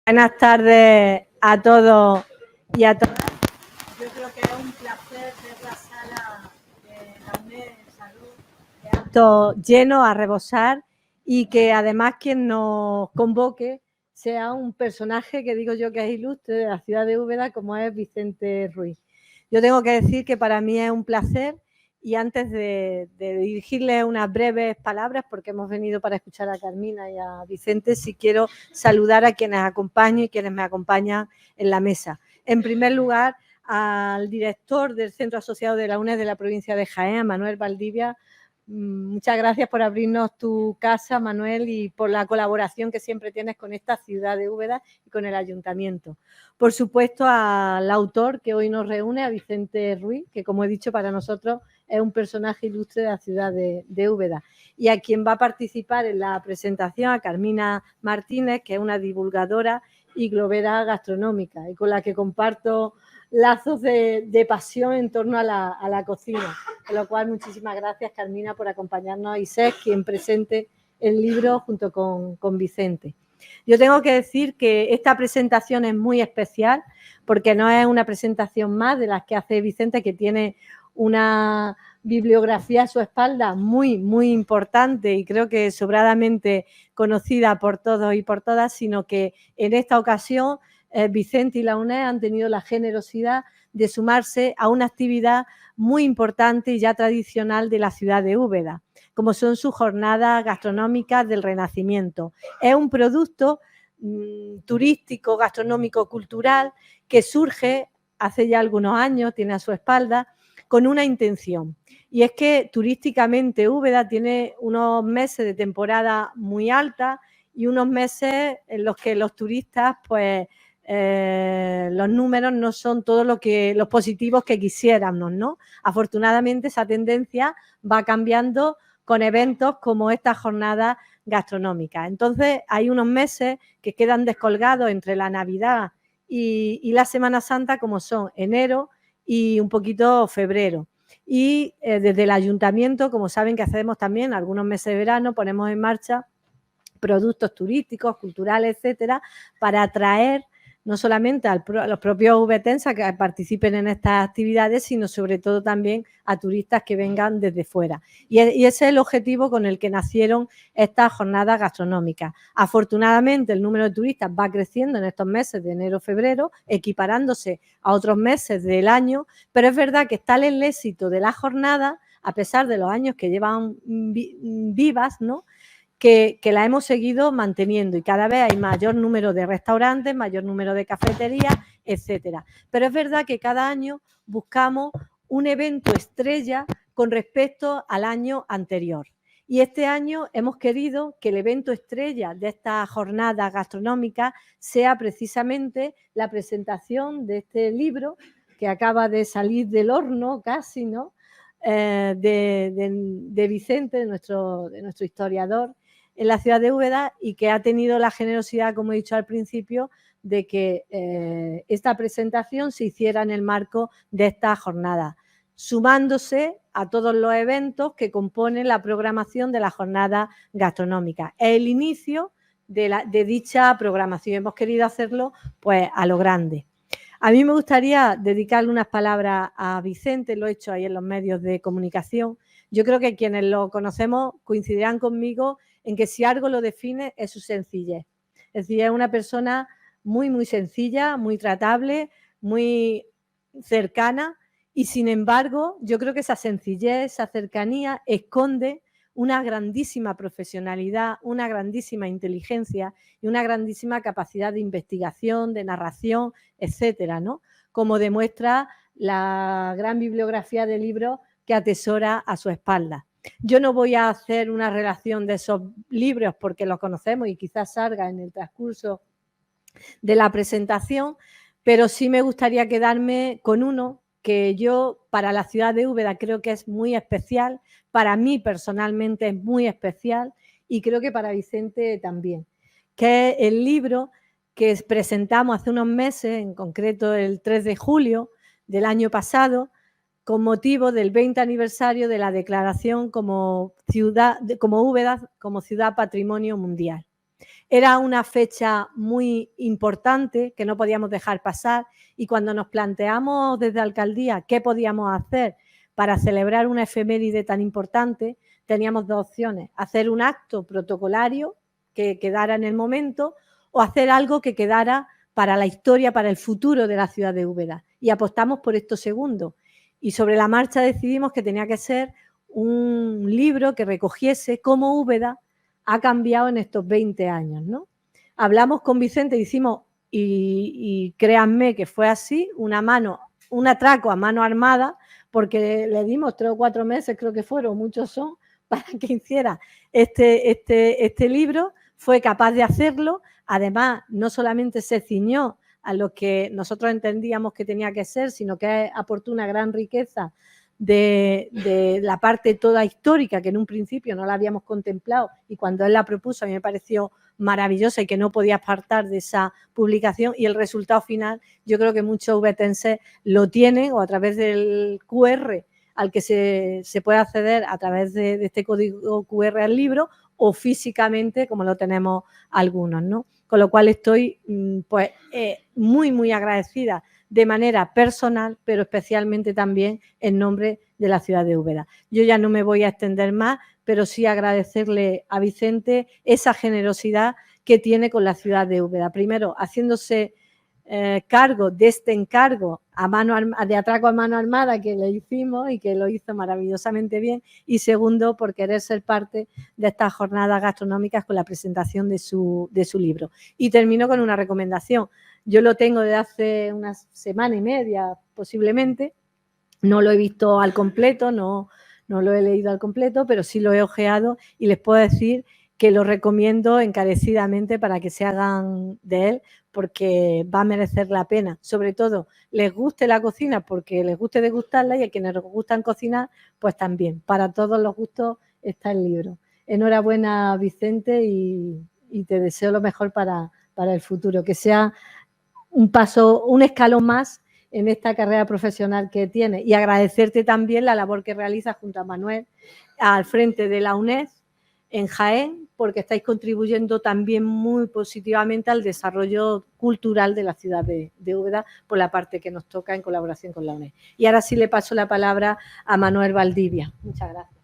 Buenas tardes a todos y a todas. Yo creo que es un placer ver la sala de la UNED de Salud de acto lleno a rebosar y que además quien nos convoque sea un personaje que digo yo que es ilustre de la ciudad de Úbeda como es Vicente Ruiz. Yo tengo que decir que para mí es un placer y antes de dirigirle unas breves palabras, porque hemos venido para escuchar a Carmina y a Vicente, sí quiero saludar a quienes acompañan y quienes me acompañan en la mesa. En primer lugar, al director del Centro Asociado de la UNED de la provincia de Jaén, a Manuel Valdivia. Muchas gracias por abrirnos tu casa, Manuel, y por la colaboración que siempre tienes con esta ciudad de Úbeda y con el ayuntamiento. Por supuesto, al autor que hoy nos reúne, a Vicente Ruiz, que como he dicho, para nosotros es un personaje ilustre de la ciudad de Úbeda. Y a quien va a participar en la presentación, a Carmina Martínez, que es una divulgadora y globera gastronómica y con la que comparto lazos de pasión en torno a la cocina. Con lo cual, muchísimas gracias, Carmina, por acompañarnos y ser quien presente el libro junto con Vicente. Yo tengo que decir que esta presentación es muy especial porque no es una presentación más de las que hace Vicente, que tiene una bibliografía a su espalda muy, muy importante y creo que sobradamente conocida por todos y por todas, sino que en esta ocasión Vicente y la UNED han tenido la generosidad de sumarse a una actividad muy importante y ya tradicional de la ciudad de Úbeda, como son sus jornadas gastronómicas del Renacimiento. Es un producto turístico, gastronómico, cultural, que surge hace ya algunos años, tiene a su espalda, con una intención. Y es que turísticamente Úbeda tiene unos meses de temporada muy alta y unos meses en los que los turistas, pues, los números no son todos los positivos que quisiéramos, ¿no? Afortunadamente esa tendencia va cambiando con eventos como esta jornada gastronómica. Entonces hay unos meses que quedan descolgados entre la Navidad y la Semana Santa, como son enero y un poquito febrero. Y desde el ayuntamiento, como saben que hacemos también algunos meses de verano, ponemos en marcha productos turísticos, culturales, etcétera, para atraer no solamente a los propios ubetenses a que participen en estas actividades, sino sobre todo también a turistas que vengan desde fuera. Y ese es el objetivo con el que nacieron estas jornadas gastronómicas. Afortunadamente, el número de turistas va creciendo en estos meses de enero-febrero, equiparándose a otros meses del año, pero es verdad que está el éxito de la jornada, a pesar de los años que llevan vivas, ¿no?, que la hemos seguido manteniendo y cada vez hay mayor número de restaurantes, mayor número de cafeterías, etcétera. Pero es verdad que cada año buscamos un evento estrella con respecto al año anterior. Y este año hemos querido que el evento estrella de esta jornada gastronómica sea precisamente la presentación de este libro que acaba de salir del horno casi, ¿no?, de Vicente, de nuestro historiador, en la ciudad de Úbeda, y que ha tenido la generosidad, como he dicho al principio, de que esta presentación se hiciera en el marco de esta jornada, sumándose a todos los eventos que componen la programación de la jornada gastronómica. Es el inicio de dicha programación. Hemos querido hacerlo, pues, a lo grande. A mí me gustaría dedicarle unas palabras a Vicente, lo he hecho ahí en los medios de comunicación. Yo creo que quienes lo conocemos coincidirán conmigo en que si algo lo define es su sencillez. Es decir, es una persona muy, muy sencilla, muy tratable, muy cercana y, sin embargo, yo creo que esa sencillez, esa cercanía esconde una grandísima profesionalidad, una grandísima inteligencia y una grandísima capacidad de investigación, de narración, etcétera, ¿no?, como demuestra la gran bibliografía de libros que atesora a su espalda. Yo no voy a hacer una relación de esos libros porque los conocemos y quizás salga en el transcurso de la presentación, pero sí me gustaría quedarme con uno que yo, para la ciudad de Úbeda, creo que es muy especial, para mí personalmente es muy especial y creo que para Vicente también, que es el libro que presentamos hace unos meses, en concreto el 3 de julio del año pasado, con motivo del 20 aniversario de la declaración como Úbeda como ciudad patrimonio mundial. Era una fecha muy importante que no podíamos dejar pasar y cuando nos planteamos desde Alcaldía qué podíamos hacer para celebrar una efeméride tan importante, teníamos dos opciones: hacer un acto protocolario que quedara en el momento o hacer algo que quedara para la historia, para el futuro de la ciudad de Úbeda. Y apostamos por esto segundo. Y sobre la marcha decidimos que tenía que ser un libro que recogiese cómo Úbeda ha cambiado en estos 20 años, ¿no? Hablamos con Vicente, hicimos, y créanme que fue así, un atraco a mano armada, porque le dimos 3 o 4 meses, creo que fueron, muchos son, para que hiciera este libro. Fue capaz de hacerlo. Además, no solamente se ciñó a lo que nosotros entendíamos que tenía que ser, sino que aportó una gran riqueza de la parte toda histórica, que en un principio no la habíamos contemplado, y cuando él la propuso a mí me pareció maravillosa y que no podía apartar de esa publicación, y el resultado final yo creo que muchos ubetenses lo tienen, o a través del QR al que se puede acceder a través de este código QR al libro, o físicamente como lo tenemos algunos, ¿no? Con lo cual estoy pues muy, muy agradecida de manera personal, pero especialmente también en nombre de la ciudad de Úbeda. Yo ya no me voy a extender más, pero sí agradecerle a Vicente esa generosidad que tiene con la ciudad de Úbeda. Primero, haciéndose cargo de este encargo de atraco a mano armada que le hicimos y que lo hizo maravillosamente bien, y segundo, por querer ser parte de estas jornadas gastronómicas con la presentación de su libro. Y termino con una recomendación. Yo lo tengo desde hace una semana y media posiblemente, no lo he visto al completo, no lo he leído al completo, pero sí lo he ojeado y les puedo decir que lo recomiendo encarecidamente para que se hagan de él, porque va a merecer la pena. Sobre todo, les guste la cocina porque les guste degustarla, y a quienes les gustan cocinar, pues también. Para todos los gustos está el libro. Enhorabuena, Vicente, y te deseo lo mejor para el futuro, que sea un escalón más en esta carrera profesional que tiene, y agradecerte también la labor que realizas junto a Manuel al frente de la UNED en Jaén, porque estáis contribuyendo también muy positivamente al desarrollo cultural de la ciudad de Úbeda por la parte que nos toca en colaboración con la UNED. Y ahora sí le paso la palabra a Manuel Valdivia. Muchas gracias.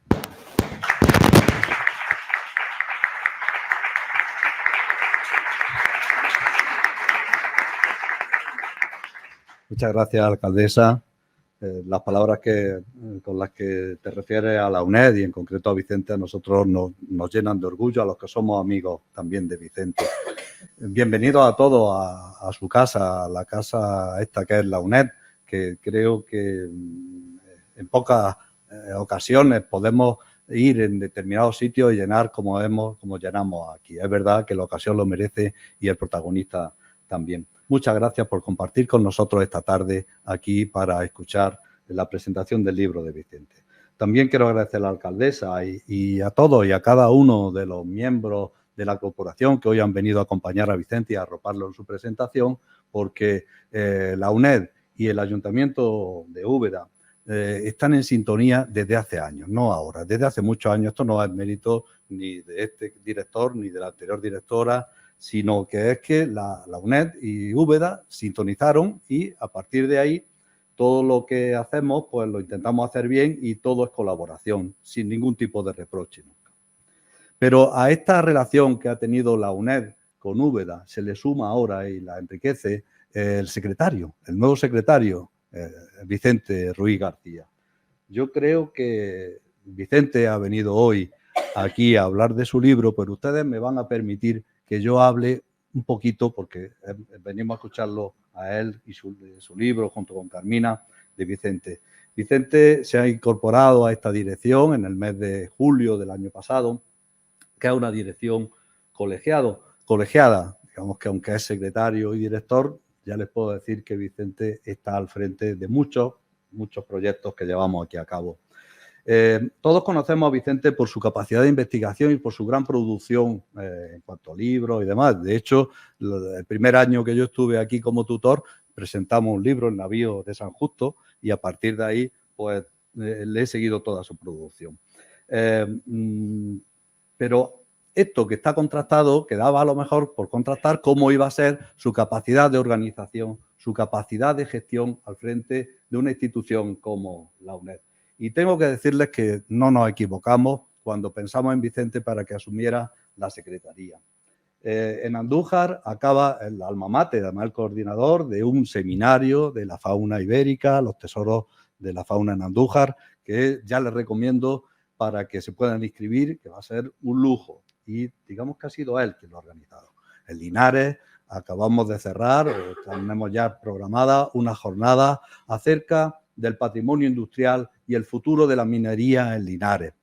Muchas gracias, alcaldesa. Las palabras con las que te refieres a la UNED y en concreto a Vicente, a nosotros nos llenan de orgullo, a los que somos amigos también de Vicente. Bienvenidos a todos a su casa, a la casa esta que es la UNED, que creo que en pocas ocasiones podemos ir en determinados sitios y llenar como llenamos aquí. Es verdad que la ocasión lo merece y el protagonista también. Muchas gracias por compartir con nosotros esta tarde aquí para escuchar la presentación del libro de Vicente. También quiero agradecer a la alcaldesa y a todos y a cada uno de los miembros de la corporación que hoy han venido a acompañar a Vicente y a arroparlo en su presentación, porque la UNED y el Ayuntamiento de Úbeda están en sintonía desde hace años, no ahora, desde hace muchos años. Esto no es mérito ni de este director ni de la anterior directora, sino que es que la UNED y Úbeda sintonizaron y a partir de ahí todo lo que hacemos pues lo intentamos hacer bien y todo es colaboración, sin ningún tipo de reproche nunca. Pero a esta relación que ha tenido la UNED con Úbeda se le suma ahora y la enriquece el nuevo secretario, Vicente Ruiz García. Yo creo que Vicente ha venido hoy aquí a hablar de su libro, pero ustedes me van a permitir que yo hable un poquito, porque venimos a escucharlo a él y su libro junto con Carmina, de Vicente. Vicente se ha incorporado a esta dirección en el mes de julio del año pasado, que es una dirección colegiada, digamos que aunque es secretario y director, ya les puedo decir que Vicente está al frente de muchos proyectos que llevamos aquí a cabo. Todos conocemos a Vicente por su capacidad de investigación y por su gran producción en cuanto a libros y demás. De hecho, el primer año que yo estuve aquí como tutor, presentamos un libro, El navío de San Justo, y a partir de ahí, pues, le he seguido toda su producción. Pero esto que está contrastado, quedaba a lo mejor por contrastar cómo iba a ser su capacidad de organización, su capacidad de gestión al frente de una institución como la UNED. Y tengo que decirles que no nos equivocamos cuando pensamos en Vicente para que asumiera la secretaría. En Andújar acaba el alma mater, además el coordinador de un seminario de la fauna ibérica, los tesoros de la fauna en Andújar, que ya les recomiendo para que se puedan inscribir, que va a ser un lujo. Y digamos que ha sido él quien lo ha organizado. En Linares acabamos de cerrar, tenemos ya programada una jornada acerca del patrimonio industrial y el futuro de la minería en Linares.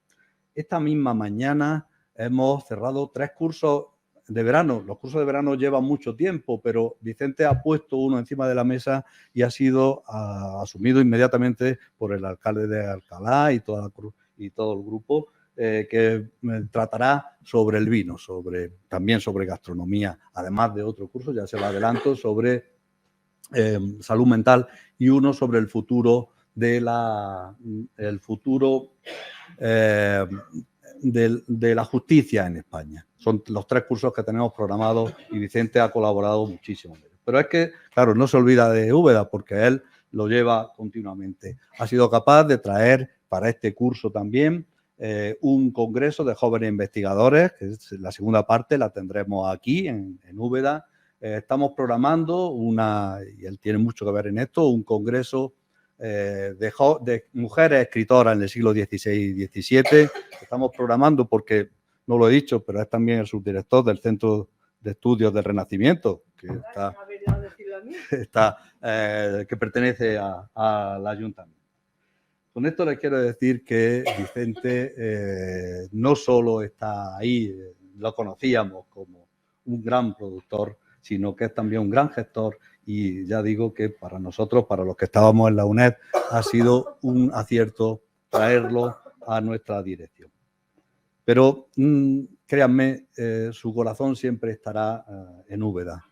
Esta misma mañana hemos cerrado 3 cursos de verano. Los cursos de verano llevan mucho tiempo, pero Vicente ha puesto uno encima de la mesa y ha sido asumido inmediatamente por el alcalde de Alcalá y todo el grupo, que tratará sobre el vino, también sobre gastronomía, además de otro curso, ya se lo adelanto, sobre salud mental y uno sobre el futuro de la justicia en España. Son los 3 cursos que tenemos programados y Vicente ha colaborado muchísimo. Pero es que, claro, no se olvida de Úbeda porque él lo lleva continuamente. Ha sido capaz de traer para este curso también un congreso de jóvenes investigadores, que es la segunda parte, la tendremos aquí en Úbeda. Estamos programando y él tiene mucho que ver en esto, un congreso de mujeres escritoras en el siglo XVI y XVII. Estamos programando porque, no lo he dicho, pero es también el subdirector del Centro de Estudios del Renacimiento, que pertenece al Ayuntamiento. Con esto les quiero decir que Vicente no solo está ahí, lo conocíamos como un gran productor, sino que es también un gran gestor y ya digo que para nosotros, para los que estábamos en la UNED, ha sido un acierto traerlo a nuestra dirección. Pero créanme, su corazón siempre estará en Úbeda,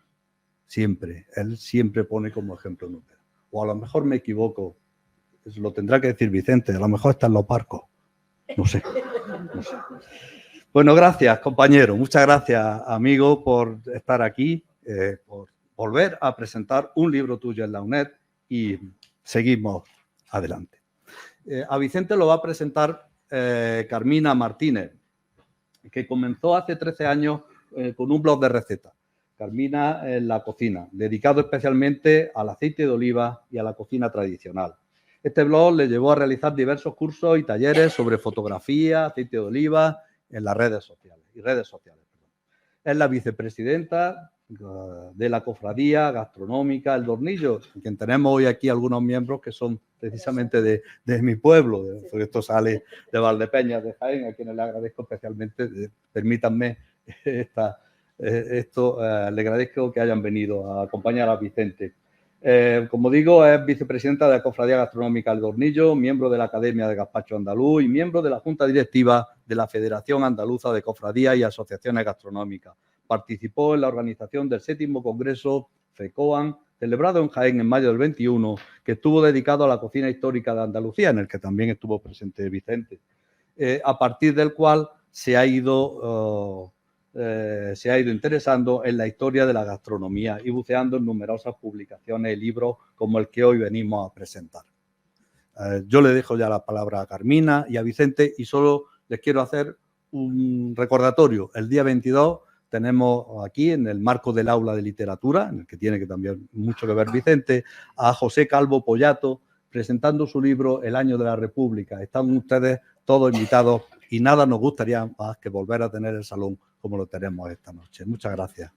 siempre. Él siempre pone como ejemplo en Úbeda. O a lo mejor me equivoco, lo tendrá que decir Vicente, a lo mejor está en Los Barcos, no sé. Bueno, gracias, compañero. Muchas gracias, amigo, por estar aquí, por volver a presentar un libro tuyo en la UNED y seguimos adelante. A Vicente lo va a presentar Carmina Martínez, que comenzó hace 13 años con un blog de recetas. Carmina en la cocina, dedicado especialmente al aceite de oliva y a la cocina tradicional. Este blog le llevó a realizar diversos cursos y talleres sobre fotografía, aceite de oliva en las redes sociales. Es la vicepresidenta de la Cofradía Gastronómica El Dornillo, en quien tenemos hoy aquí algunos miembros que son precisamente de mi pueblo, porque esto sale de Valdepeñas de Jaén, a quienes le agradezco especialmente. Permítanme le agradezco que hayan venido a acompañar a Vicente. Como digo, es vicepresidenta de la Cofradía Gastronómica El Dornillo, miembro de la Academia de Gazpacho Andaluz y miembro de la Junta Directiva de la Federación Andaluza de Cofradías y Asociaciones Gastronómicas. Participó en la organización del 7º Congreso FECOAN, celebrado en Jaén en mayo del 21, que estuvo dedicado a la cocina histórica de Andalucía, en el que también estuvo presente Vicente, a partir del cual se ha ido interesando en la historia de la gastronomía y buceando en numerosas publicaciones y libros como el que hoy venimos a presentar. Yo le dejo ya la palabra a Carmina y a Vicente y solo les quiero hacer un recordatorio. El día 22 tenemos aquí, en el marco del aula de literatura, en el que tiene que también mucho que ver Vicente, a José Calvo Pollato presentando su libro El año de la República. Están ustedes todos invitados y nada nos gustaría más que volver a tener el salón como lo tenemos esta noche. Muchas gracias.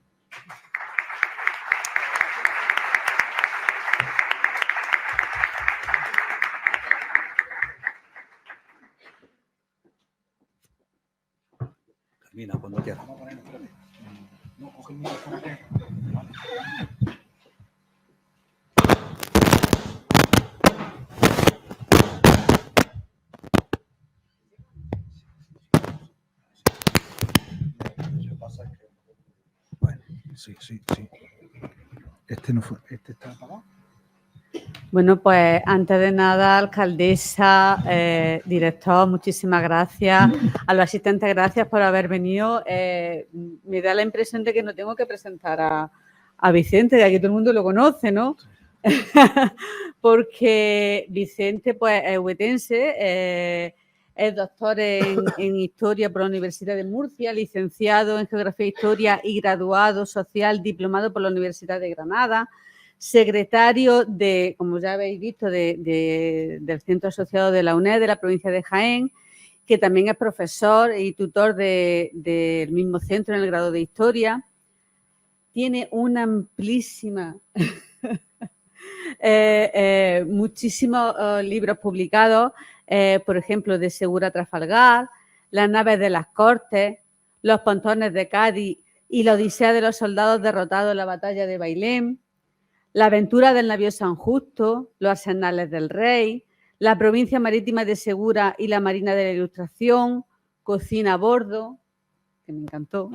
Carmina, cuando quieras. No, coge el micrófono aquí. Bueno, sí. Este no fue, este está apagado. Bueno, pues antes de nada, alcaldesa, director, muchísimas gracias. A los asistentes, gracias por haber venido. Me da la impresión de que no tengo que presentar a Vicente, de aquí todo el mundo lo conoce, ¿no? Porque Vicente, pues, es huetense, es doctor en Historia por la Universidad de Murcia, licenciado en Geografía e Historia y graduado social diplomado por la Universidad de Granada, secretario de, como ya habéis visto, del Centro Asociado de la UNED de la provincia de Jaén, que también es profesor y tutor del mismo centro en el grado de Historia. Tiene una amplísima... muchísimos libros publicados, por ejemplo, de Segura Trafalgar, Las naves de las Cortes, Los pontones de Cádiz y la Odisea de los soldados derrotados en la batalla de Bailén, La aventura del navío San Justo, Los arsenales del rey, La provincia marítima de Segura y la Marina de la Ilustración, Cocina a bordo, que me encantó,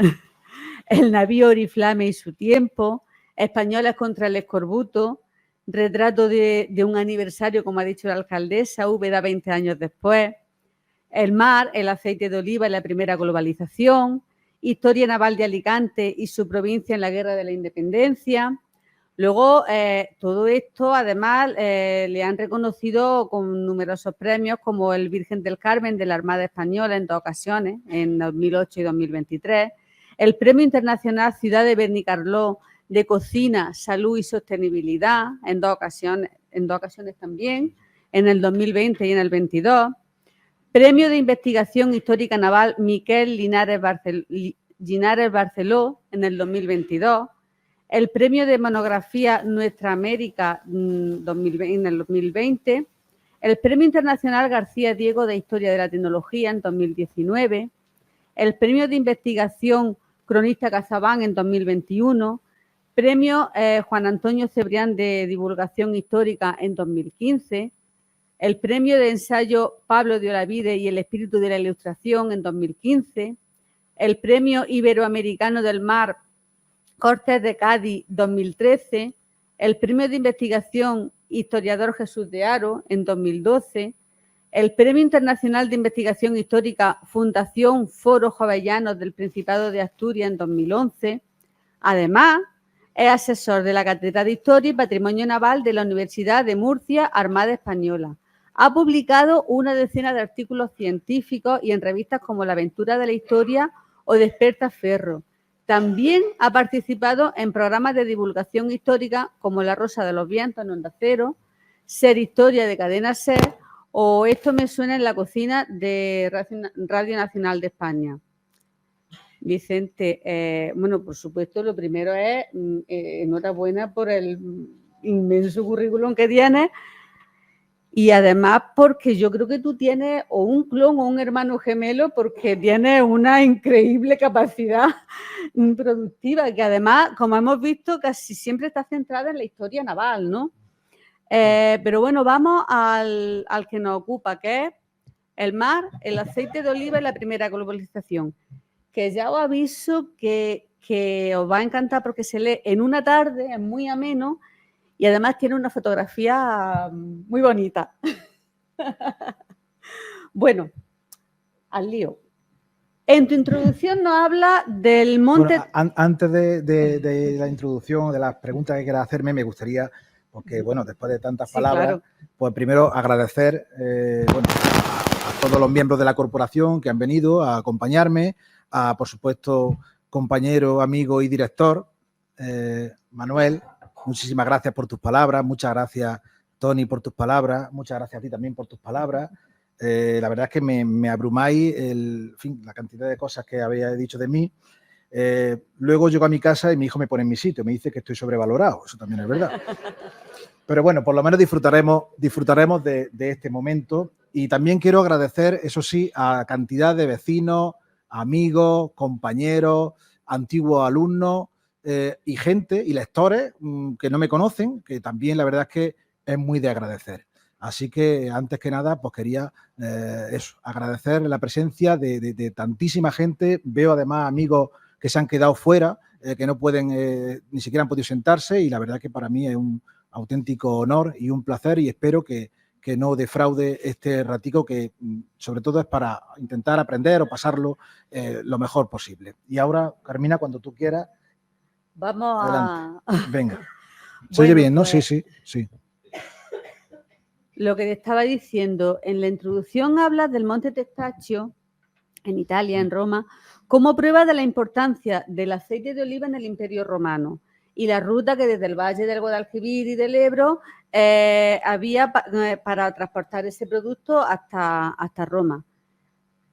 El navío Oriflame y su tiempo, Españoles contra el escorbuto, Retrato de un aniversario, como ha dicho la alcaldesa, Úbeda 20 años después, El mar, el aceite de oliva y la primera globalización, Historia naval de Alicante y su provincia en la Guerra de la Independencia. Luego, todo esto, además, le han reconocido con numerosos premios, como el Virgen del Carmen de la Armada Española en 2 ocasiones, en 2008 y 2023, el Premio Internacional Ciudad de Benicarló de Cocina, Salud y Sostenibilidad, en 2 ocasiones también, en el 2020 y en el 22, Premio de Investigación Histórica Naval Miquel Linares Barceló, en el 2022, el Premio de Monografía Nuestra América en el 2020, el Premio Internacional García Diego de Historia de la Tecnología en 2019, el Premio de Investigación Cronista Cazabán en 2021, Premio Juan Antonio Cebrián de Divulgación Histórica en 2015, el Premio de Ensayo Pablo de Olavide y el Espíritu de la Ilustración en 2015, el Premio Iberoamericano del Mar Cortes de Cádiz 2013, el Premio de Investigación Historiador Jesús de Haro en 2012, el Premio Internacional de Investigación Histórica Fundación Foro Jovellanos del Principado de Asturias en 2011. Además, es asesor de la Cátedra de Historia y Patrimonio Naval de la Universidad de Murcia, Armada Española. Ha publicado una decena de artículos científicos y en revistas como La Aventura de la Historia o Desperta Ferro. También ha participado en programas de divulgación histórica como La Rosa de los Vientos en Onda Cero, Ser Historia de Cadena Ser o Esto me suena en la cocina de Radio Nacional de España. Vicente, bueno, por supuesto, lo primero es enhorabuena por el inmenso currículum que tienes y además porque yo creo que tú tienes o un clon o un hermano gemelo porque tienes una increíble capacidad productiva que además, como hemos visto, casi siempre está centrada en la historia naval, ¿no? Pero bueno, vamos al que nos ocupa, que es el mar, el aceite de oliva y la primera globalización, que ya os aviso que os va a encantar porque se lee en una tarde, es muy ameno y además tiene una fotografía muy bonita. Bueno, al lío. En tu introducción nos habla del monte... Bueno, antes de la introducción, de las preguntas que quieras hacerme, me gustaría, porque bueno, después de tantas palabras, claro, pues primero agradecer bueno, a todos los miembros de la corporación que han venido a acompañarme, a, por supuesto, compañero, amigo y director, Manuel, muchísimas gracias por tus palabras, muchas gracias, Tony, por tus palabras, muchas gracias a ti también por tus palabras. La verdad es que me abrumáis la cantidad de cosas que habéis dicho de mí. Luego llego a mi casa y mi hijo me pone en mi sitio, me dice que estoy sobrevalorado, eso también es verdad. Pero bueno, por lo menos disfrutaremos de este momento y también quiero agradecer, eso sí, a cantidad de vecinos, amigos, compañeros, antiguos alumnos y gente y lectores que no me conocen, que también la verdad es que es muy de agradecer. Así que, antes que nada, pues quería agradecer la presencia de tantísima gente. Veo además amigos que se han quedado fuera, que no pueden, ni siquiera han podido sentarse y la verdad que para mí es un auténtico honor y un placer, y espero que no defraude este ratico, que sobre todo es para intentar aprender o pasarlo lo mejor posible. Y ahora, Carmina, cuando tú quieras, vamos adelante. Venga. Se Bueno, oye bien, ¿no? pues, Sí. Lo que te estaba diciendo, en la introducción hablas del Monte Testaccio, en Italia, en Roma, como prueba de la importancia del aceite de oliva en el Imperio Romano y la ruta que desde el Valle del Guadalquivir y del Ebro había para transportar ese producto hasta Roma.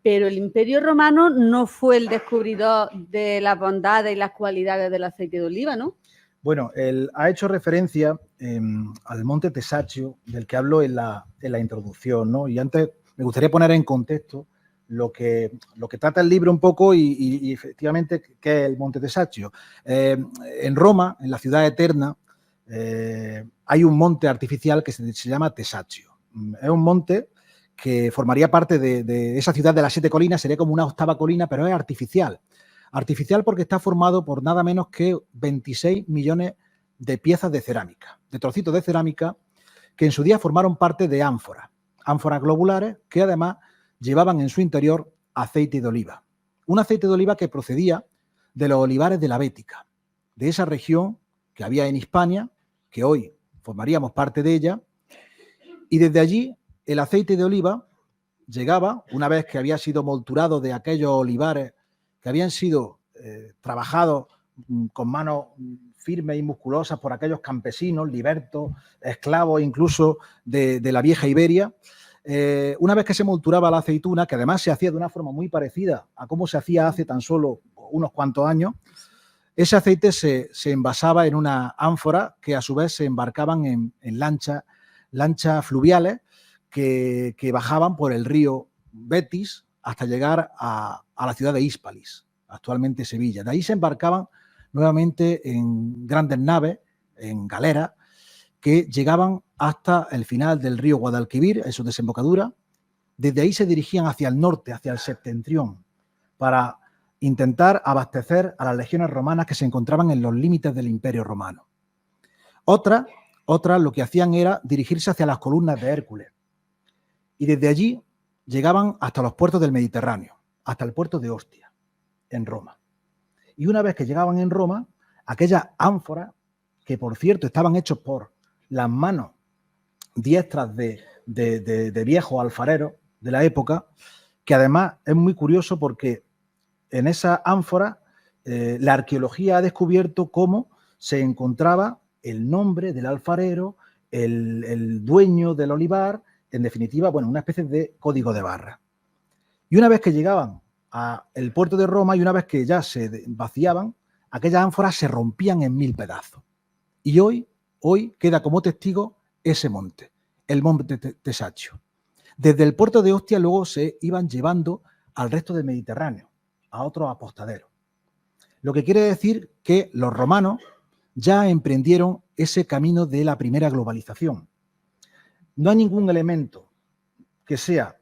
Pero el Imperio Romano no fue el descubridor de las bondades y las cualidades del aceite de oliva, ¿no? Bueno, él ha hecho referencia al Monte Testaccio, del que hablo en la introducción, ¿no? Y antes me gustaría poner en contexto lo que trata el libro un poco y efectivamente qué es el Monte Testaccio. En Roma, en la ciudad eterna, hay un monte artificial que se llama Testaccio. Es un monte que formaría parte de esa ciudad de las 7 colinas, sería como una 8ª colina, pero es artificial. Artificial porque está formado por nada menos que 26 millones de piezas de cerámica, de trocitos de cerámica que en su día formaron parte de ánforas globulares que además llevaban en su interior aceite de oliva. Un aceite de oliva que procedía de los olivares de la Bética, de esa región que había en Hispania, que hoy formaríamos parte de ella, y desde allí el aceite de oliva llegaba, una vez que había sido molturado de aquellos olivares que habían sido trabajados con manos firmes y musculosas por aquellos campesinos, libertos, esclavos incluso de la vieja Iberia. Una vez que se molturaba la aceituna, que además se hacía de una forma muy parecida a cómo se hacía hace tan solo unos cuantos años, ese aceite se envasaba en una ánfora que a su vez se embarcaban en lanchas fluviales que bajaban por el río Betis hasta llegar a la ciudad de Hispalis, actualmente Sevilla. De ahí se embarcaban nuevamente en grandes naves, en galeras, que llegaban hasta el final del río Guadalquivir, en su desembocadura. Desde ahí se dirigían hacia el norte, hacia el septentrión, para intentar abastecer a las legiones romanas que se encontraban en los límites del Imperio Romano. Otras lo que hacían era dirigirse hacia las columnas de Hércules. Y desde allí llegaban hasta los puertos del Mediterráneo, hasta el puerto de Ostia, en Roma. Y una vez que llegaban en Roma, aquellas ánforas, que por cierto estaban hechos por las manos diestras de viejos alfareros de la época, que además es muy curioso porque en esa ánfora la arqueología ha descubierto cómo se encontraba el nombre del alfarero, el dueño del olivar, en definitiva, bueno, una especie de código de barra. Y una vez que llegaban al puerto de Roma y una vez que ya se vaciaban, aquellas ánforas se rompían en 1000 pedazos. Y hoy queda como testigo ese monte, el Monte Testaccio. Desde el puerto de Ostia luego se iban llevando al resto del Mediterráneo, a otros apostaderos. Lo que quiere decir que los romanos ya emprendieron ese camino de la primera globalización. No hay ningún elemento que sea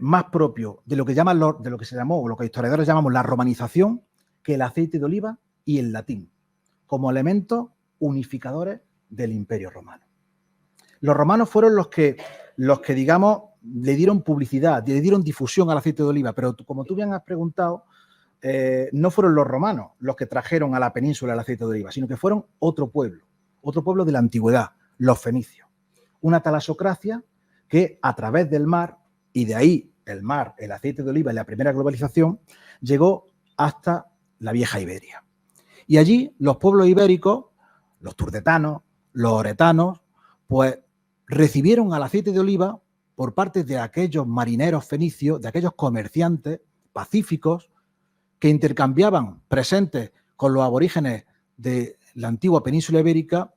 más propio de lo que se llamó, o lo que historiadores llamamos la romanización, que el aceite de oliva y el latín, como elementos unificadores del Imperio Romano. Los romanos fueron los que digamos, le dieron publicidad, le dieron difusión al aceite de oliva, pero como tú bien has preguntado, no fueron los romanos los que trajeron a la península el aceite de oliva, sino que fueron otro pueblo de la antigüedad, los fenicios. Una talasocracia que a través del mar, y de ahí el mar, el aceite de oliva y la primera globalización, llegó hasta la vieja Iberia. Y allí los pueblos ibéricos, los turdetanos, los oretanos, pues recibieron al aceite de oliva por parte de aquellos marineros fenicios, de aquellos comerciantes pacíficos que intercambiaban presentes con los aborígenes de la antigua península ibérica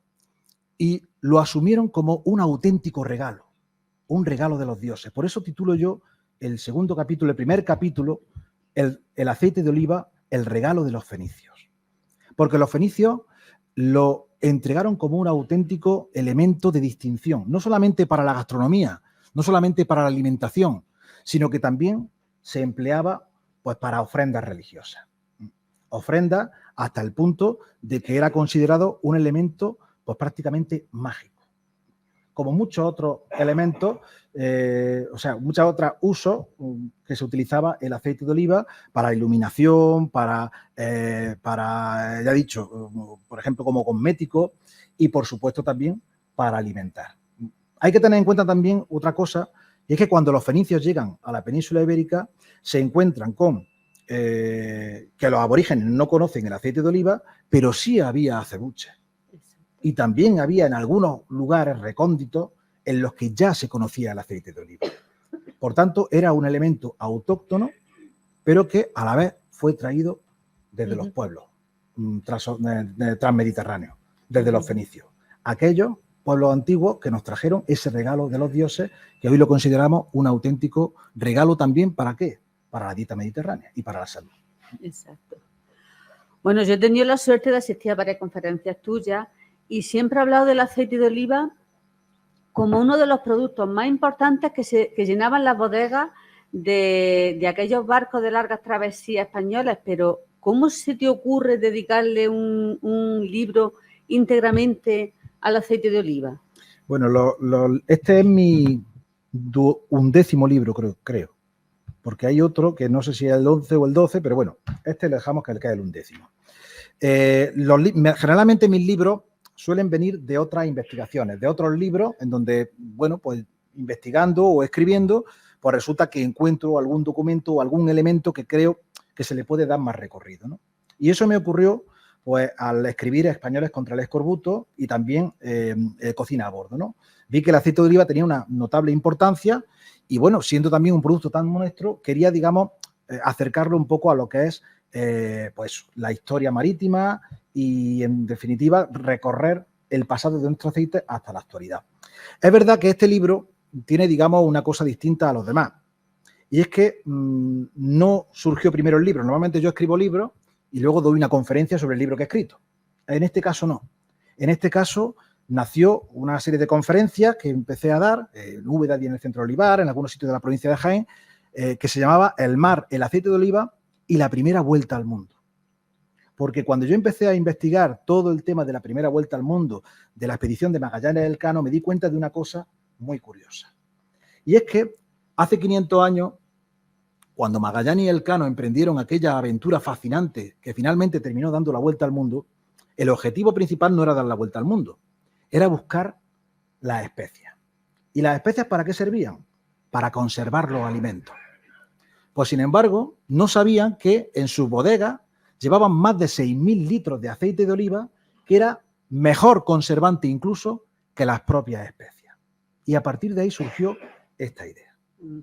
y lo asumieron como un auténtico regalo, un regalo de los dioses. Por eso titulo yo el segundo capítulo, el primer capítulo, el aceite de oliva, el regalo de los fenicios. Porque los fenicios lo entregaron como un auténtico elemento de distinción, no solamente para la gastronomía, no solamente para la alimentación, sino que también se empleaba pues para ofrendas religiosas. Ofrendas hasta el punto de que era considerado un elemento pues prácticamente mágico. Como muchos otros elementos, o sea, muchos otros usos que se utilizaba el aceite de oliva para iluminación, para ya he dicho, por ejemplo, como cosmético y, por supuesto, también para alimentar. Hay que tener en cuenta también otra cosa, y es que cuando los fenicios llegan a la península ibérica, se encuentran con que los aborígenes no conocen el aceite de oliva, pero sí había acebuche. Y también había en algunos lugares recónditos en los que ya se conocía el aceite de oliva. Por tanto, era un elemento autóctono, pero que a la vez fue traído desde los pueblos transmediterráneos, desde los fenicios. Aquellos pueblos antiguos que nos trajeron ese regalo de los dioses, que hoy lo consideramos un auténtico regalo también, ¿para qué? Para la dieta mediterránea y para la salud. Exacto. Bueno, yo he tenido la suerte de asistir a varias conferencias tuyas y siempre he hablado del aceite de oliva como uno de los productos más importantes que llenaban las bodegas de aquellos barcos de largas travesías españoles, pero ¿cómo se te ocurre dedicarle un libro íntegramente al aceite de oliva? Bueno, este es mi 11º libro, creo, porque hay otro que no sé si es el 11 o el 12, pero bueno, este le dejamos que es el 11º. Generalmente mis libros suelen venir de otras investigaciones, de otros libros en donde, bueno, pues investigando o escribiendo, pues resulta que encuentro algún documento o algún elemento que creo que se le puede dar más recorrido, ¿no? Y eso me ocurrió pues al escribir Españoles contra el escorbuto y también Cocina a bordo, ¿no? Vi que el aceite de oliva tenía una notable importancia y, bueno, siendo también un producto tan nuestro, quería, digamos, acercarlo un poco a lo que es pues la historia marítima y, en definitiva, recorrer el pasado de nuestro aceite hasta la actualidad. Es verdad que este libro tiene, digamos, una cosa distinta a los demás, y es que no surgió primero el libro. Normalmente yo escribo libros y luego doy una conferencia sobre el libro que he escrito. En este caso no. En este caso nació una serie de conferencias que empecé a dar en Úbeda y en el Centro Olivar, en algunos sitios de la provincia de Jaén, que se llamaba El mar, el aceite de oliva y la primera vuelta al mundo. Porque cuando yo empecé a investigar todo el tema de la primera vuelta al mundo, de la expedición de Magallanes Elcano, me di cuenta de una cosa muy curiosa. Y es que hace 500 años, cuando Magallanes y Elcano emprendieron aquella aventura fascinante que finalmente terminó dando la vuelta al mundo, el objetivo principal no era dar la vuelta al mundo, era buscar las especias. ¿Y las especias para qué servían? Para conservar los alimentos. Pues, sin embargo, no sabían que en sus bodegas llevaban más de 6.000 litros de aceite de oliva, que era mejor conservante incluso que las propias especias. Y a partir de ahí surgió esta idea.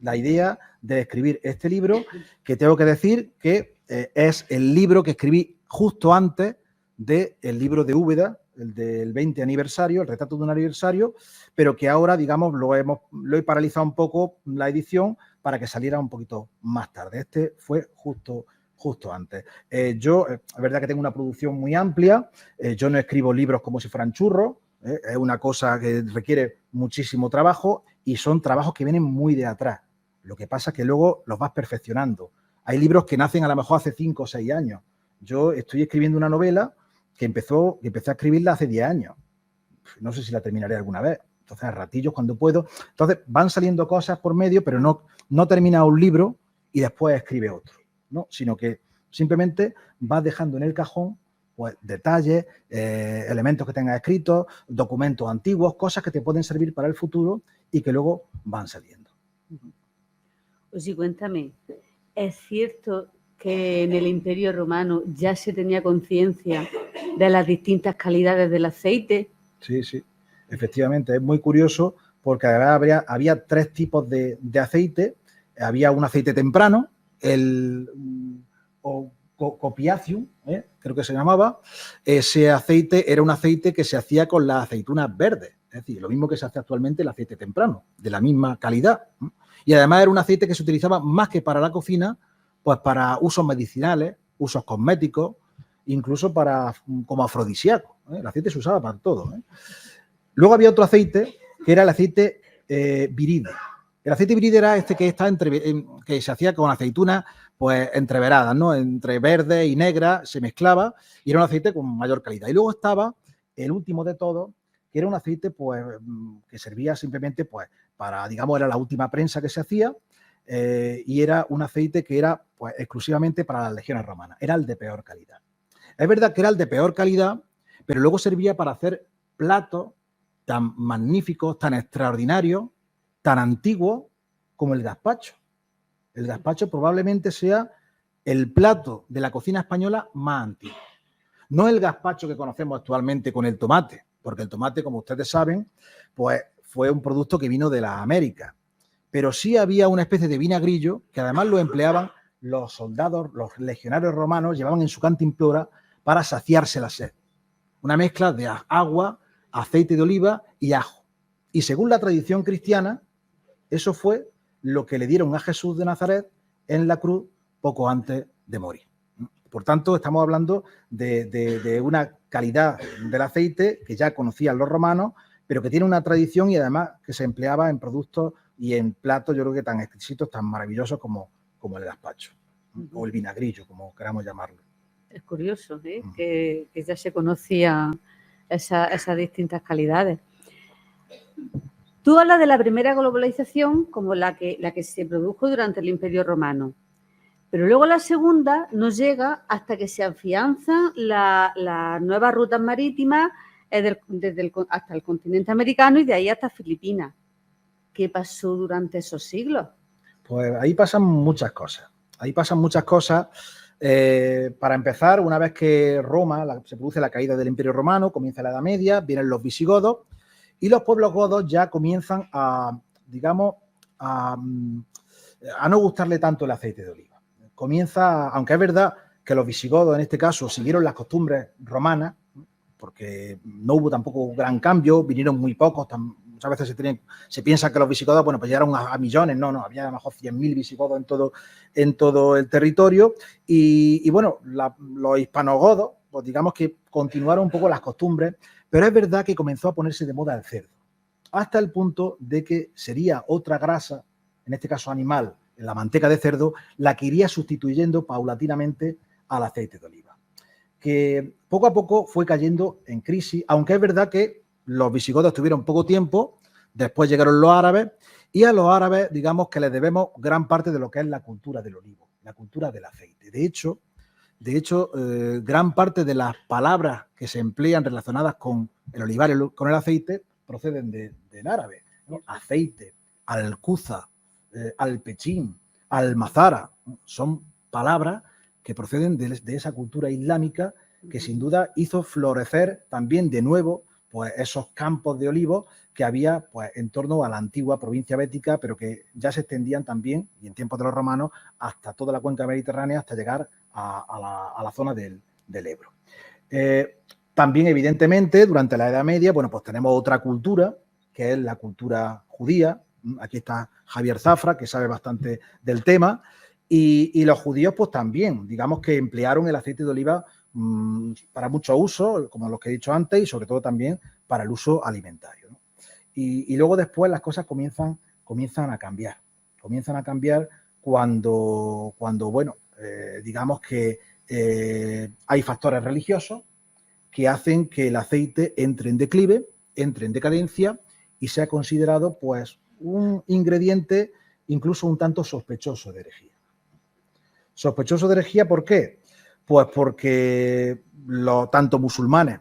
La idea de escribir este libro, que tengo que decir que es el libro que escribí justo antes del libro de Úbeda, el del 20 aniversario, el retrato de un aniversario, pero que ahora, digamos, lo he paralizado un poco la edición para que saliera un poquito más tarde. Este fue justo antes. Yo, es verdad que tengo una producción muy amplia, yo no escribo libros como si fueran churros, es una cosa que requiere muchísimo trabajo y son trabajos que vienen muy de atrás. Lo que pasa es que luego los vas perfeccionando. Hay libros que nacen a lo mejor hace 5 o 6 años. Yo estoy escribiendo una novela que empecé a escribirla hace 10 años. No sé si la terminaré alguna vez. Entonces, a ratillos cuando puedo. Entonces, van saliendo cosas por medio, pero no termina un libro y después escribe otro, ¿no? Sino que simplemente vas dejando en el cajón pues detalles, elementos que tengas escritos, documentos antiguos, cosas que te pueden servir para el futuro y que luego van saliendo. Pues sí, cuéntame, ¿es cierto que en el Imperio Romano ya se tenía conciencia de las distintas calidades del aceite? Sí, efectivamente, es muy curioso porque además había 3 tipos de aceite. Había un aceite temprano, el Copiacium, creo que se llamaba. Ese aceite era un aceite que se hacía con las aceitunas verdes, es decir, lo mismo que se hace actualmente el aceite temprano, de la misma calidad. Y además era un aceite que se utilizaba más que para la cocina, pues para usos medicinales, usos cosméticos, incluso como afrodisíaco. El aceite se usaba para todo. Luego había otro aceite que era el aceite viride. El aceite viride era este que se hacía con aceitunas pues entreveradas, ¿no? Entre verde y negra se mezclaba y era un aceite con mayor calidad. Y luego estaba el último de todos, que era un aceite pues, que servía simplemente pues, para, digamos, era la última prensa que se hacía, y era un aceite que era pues, exclusivamente para las legiones romanas, era el de peor calidad. Es verdad que era el de peor calidad, pero luego servía para hacer platos tan magníficos, tan extraordinarios, tan antiguos como el gazpacho. El gazpacho probablemente sea el plato de la cocina española más antiguo. No el gazpacho que conocemos actualmente con el tomate, porque el tomate, como ustedes saben, pues fue un producto que vino de la América. Pero sí había una especie de vinagrillo que además lo empleaban los soldados, los legionarios romanos, llevaban en su cantimplora para saciarse la sed. Una mezcla de agua, aceite de oliva y ajo. Y según la tradición cristiana, eso fue lo que le dieron a Jesús de Nazaret en la cruz poco antes de morir. Por tanto, estamos hablando de una calidad del aceite que ya conocían los romanos, pero que tiene una tradición y además que se empleaba en productos y en platos, yo creo que tan exquisitos, tan maravillosos como el gazpacho, o el vinagrillo, como queramos llamarlo. Es curioso, ¿eh? Que ya se conocían esas distintas calidades. Tú hablas de la primera globalización como la que se produjo durante el Imperio Romano, pero luego la segunda no llega hasta que se afianzan las nuevas rutas marítimas hasta el continente americano y de ahí hasta Filipinas. ¿Qué pasó durante esos siglos? Pues ahí pasan muchas cosas. Para empezar, una vez que Roma, se produce la caída del Imperio Romano, comienza la Edad Media, vienen los visigodos y los pueblos godos ya comienzan a, digamos, a no gustarle tanto el aceite de oliva. Comienza, aunque es verdad que los visigodos en este caso siguieron las costumbres romanas, porque no hubo tampoco gran cambio, vinieron muy pocos, muchas veces se piensa que los visigodos, bueno, pues llegaron a millones, no, había a lo mejor 100.000 visigodos en todo el territorio y bueno, los hispanogodos, pues digamos que continuaron un poco las costumbres, pero es verdad que comenzó a ponerse de moda el cerdo, hasta el punto de que sería otra grasa, en este caso animal, la manteca de cerdo, la que iría sustituyendo paulatinamente al aceite de oliva, que poco a poco fue cayendo en crisis, aunque es verdad que los visigodos tuvieron poco tiempo, después llegaron los árabes y a los árabes digamos que les debemos gran parte de lo que es la cultura del olivo, la cultura del aceite. De hecho, gran parte de las palabras que se emplean relacionadas con el olivar y con el aceite proceden del árabe, ¿no? Aceite, alcuza, alpechín, almazara, son palabras que proceden de esa cultura islámica que sin duda hizo florecer también de nuevo pues esos campos de olivos que había pues en torno a la antigua provincia bética, pero que ya se extendían también, y en tiempos de los romanos, hasta toda la cuenca mediterránea, hasta llegar a la zona del Ebro. También, evidentemente, durante la Edad Media, bueno, pues tenemos otra cultura, que es la cultura judía. Aquí está Javier Zafra, que sabe bastante del tema, y los judíos pues también, digamos que emplearon el aceite de oliva para muchos usos, como los que he dicho antes, y sobre todo también para el uso alimentario, ¿no? Y luego después las cosas comienzan a cambiar. Comienzan a cambiar cuando bueno, digamos que hay factores religiosos que hacen que el aceite entre en declive, entre en decadencia y sea considerado pues un ingrediente incluso un tanto sospechoso de herejía. Sospechoso de herejía, ¿por qué? Pues porque tanto musulmanes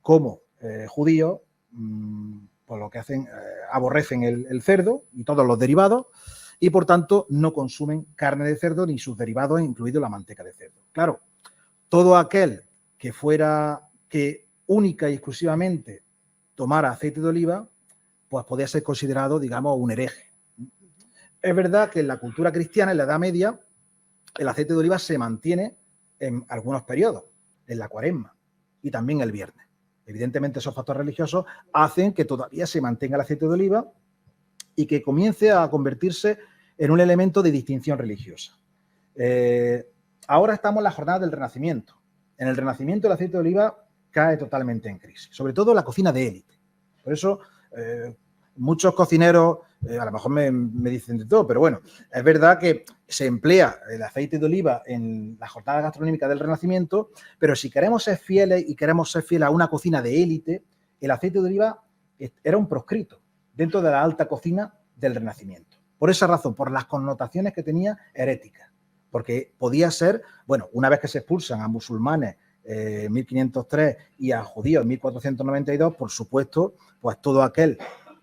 como judíos, pues lo que hacen, aborrecen el cerdo y todos los derivados y por tanto no consumen carne de cerdo ni sus derivados, incluido la manteca de cerdo. Claro, todo aquel que única y exclusivamente tomara aceite de oliva, pues podía ser considerado, digamos, un hereje. Es verdad que en la cultura cristiana, en la Edad Media, el aceite de oliva se mantiene en algunos periodos, en la Cuaresma y también el viernes. Evidentemente, esos factores religiosos hacen que todavía se mantenga el aceite de oliva y que comience a convertirse en un elemento de distinción religiosa. Ahora estamos en la jornada del Renacimiento. En el Renacimiento el aceite de oliva cae totalmente en crisis, sobre todo la cocina de élite. Por eso muchos cocineros, a lo mejor me dicen de todo, pero bueno, es verdad que se emplea el aceite de oliva en la jornada gastronómica del Renacimiento, pero si queremos ser fieles y queremos ser fieles a una cocina de élite, el aceite de oliva era un proscrito dentro de la alta cocina del Renacimiento. Por esa razón, por las connotaciones que tenía heréticas, porque podía ser, bueno, una vez que se expulsan a musulmanes en 1503 y a judíos en 1492, por supuesto, pues todo aquel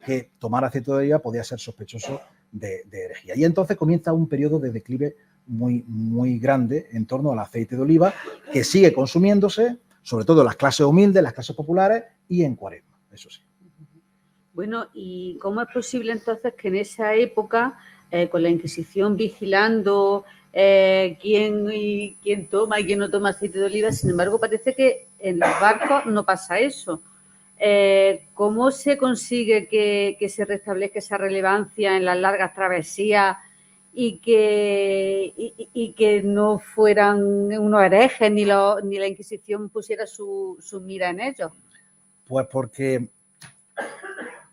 que tomara aceite de oliva podía ser sospechoso de herejía. Y entonces comienza un periodo de declive muy, muy grande en torno al aceite de oliva, que sigue consumiéndose, sobre todo en las clases humildes, las clases populares y en Cuaresma, eso sí. Bueno, ¿y cómo es posible entonces que en esa época, con la Inquisición vigilando quién toma y quién no toma aceite de oliva, sin embargo, parece que en los barcos no pasa eso? ¿Cómo se consigue que se restablezca esa relevancia en las largas travesías y que no fueran unos herejes ni la Inquisición pusiera su mira en ellos? Pues porque,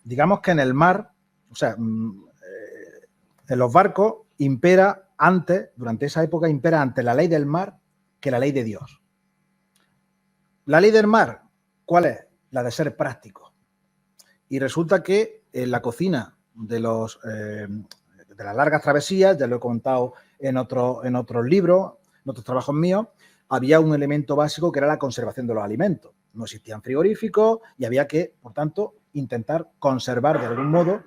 digamos que en el mar, o sea, en los barcos impera antes, durante esa época, impera antes la ley del mar que la ley de Dios. La ley del mar, ¿cuál es? La de ser práctico. Y resulta que en la cocina de las largas travesías, ya lo he contado en otros libros, en otros trabajos míos, había un elemento básico que era la conservación de los alimentos. No existían frigoríficos y había que, por tanto, intentar conservar de algún modo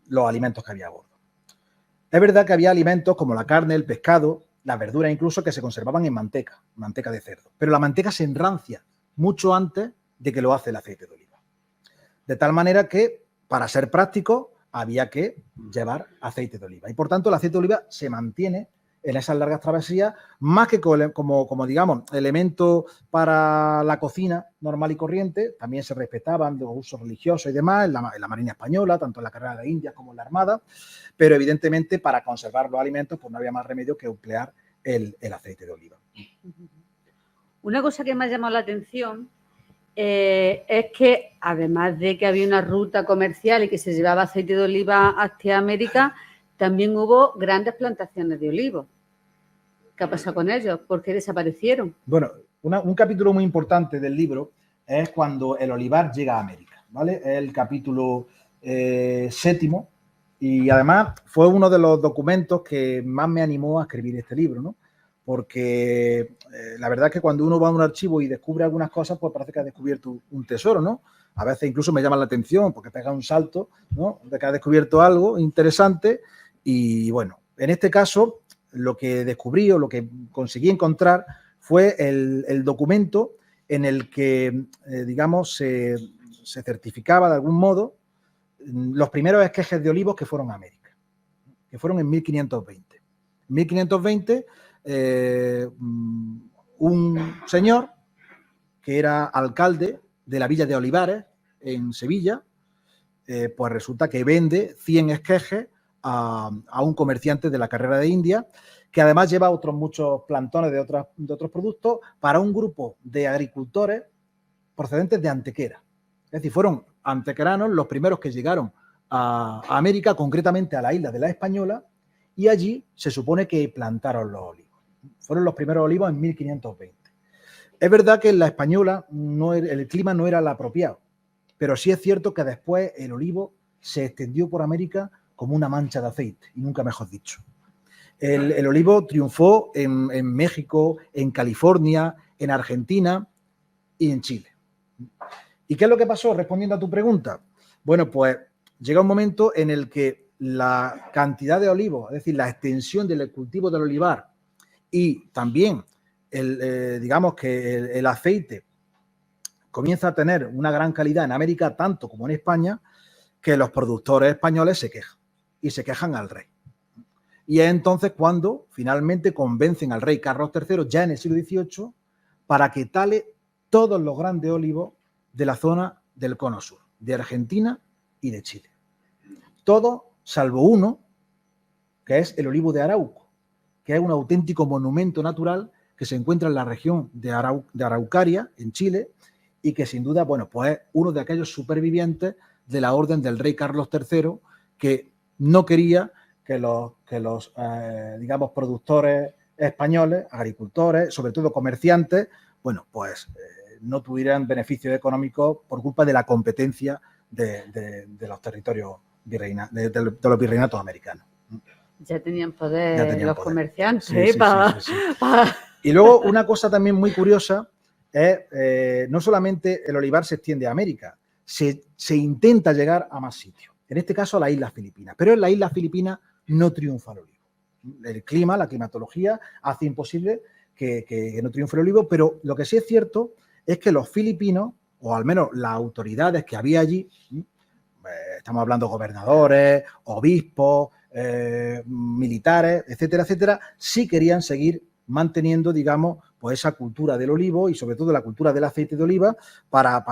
los alimentos que había a bordo. Es verdad que había alimentos como la carne, el pescado, las verduras incluso, que se conservaban en manteca de cerdo. Pero la manteca se enrancia mucho antes de que lo hace el aceite de oliva. De tal manera que, para ser práctico, había que llevar aceite de oliva. Y por tanto, el aceite de oliva se mantiene en esas largas travesías, más que como digamos, elemento para la cocina normal y corriente. También se respetaban los usos religiosos y demás en la Marina Española, tanto en la carrera de Indias como en la Armada, pero evidentemente para conservar los alimentos pues no había más remedio que emplear el aceite de oliva. Una cosa que me ha llamado la atención es que, además de que había una ruta comercial y que se llevaba aceite de oliva hacia América, también hubo grandes plantaciones de olivos. ¿Qué ha pasado con ellos? ¿Por qué desaparecieron? Bueno, un capítulo muy importante del libro es cuando el olivar llega a América, ¿vale? Es el capítulo 7 y además fue uno de los documentos que más me animó a escribir este libro, ¿no? Porque la verdad es que cuando uno va a un archivo y descubre algunas cosas, pues parece que ha descubierto un tesoro, ¿no? A veces incluso me llama la atención porque pega un salto, ¿no? De que ha descubierto algo interesante y bueno, en este caso lo que descubrí o lo que conseguí encontrar fue el documento en el que, digamos, se certificaba de algún modo los primeros esquejes de olivos que fueron a América, que fueron en 1520. En 1520, un señor que era alcalde de la villa de Olivares, en Sevilla, pues resulta que vende 100 esquejes a un comerciante de la carrera de India, que además lleva otros muchos plantones de otros productos para un grupo de agricultores procedentes de Antequera. Es decir, fueron antequeranos los primeros que llegaron a América, concretamente a la isla de la Española, y allí se supone que plantaron los olivos. Fueron los primeros olivos en 1520. Es verdad que en la Española el clima no era el apropiado, pero sí es cierto que después el olivo se extendió por América como una mancha de aceite, y nunca mejor dicho. El olivo triunfó en México, en California, en Argentina y en Chile. ¿Y qué es lo que pasó? Respondiendo a tu pregunta. Bueno, pues llega un momento en el que la cantidad de olivos, es decir, la extensión del cultivo del olivar y también digamos que el aceite comienza a tener una gran calidad en América, tanto como en España, que los productores españoles se quejan y se quejan al rey. Y es entonces cuando finalmente convencen al rey Carlos III, ya en el siglo XVIII, para que tale todos los grandes olivos de la zona del Cono Sur, de Argentina y de Chile. Todos, salvo uno, que es el olivo de Arauco, que es un auténtico monumento natural que se encuentra en la región de Araucaria, en Chile, y que sin duda, bueno, pues es uno de aquellos supervivientes de la orden del rey Carlos III, que no quería que los digamos, productores españoles, agricultores, sobre todo comerciantes, bueno, pues no tuvieran beneficios económicos por culpa de la competencia de los territorios de los virreinatos americanos. Ya tenían poder Ya tenían los poder. comerciantes, Sí, sí, para... sí, sí, sí. Y luego una cosa también muy curiosa es no solamente el olivar se extiende a América, se intenta llegar a más sitios, en este caso a las Islas Filipinas, pero en las Islas Filipinas no triunfa el olivo. El clima, la climatología hace imposible que no triunfe el olivo, pero lo que sí es cierto es que los filipinos, o al menos las autoridades que había allí, estamos hablando de gobernadores, obispos, militares, etcétera, etcétera, sí querían seguir manteniendo, digamos, pues esa cultura del olivo y sobre todo la cultura del aceite de oliva para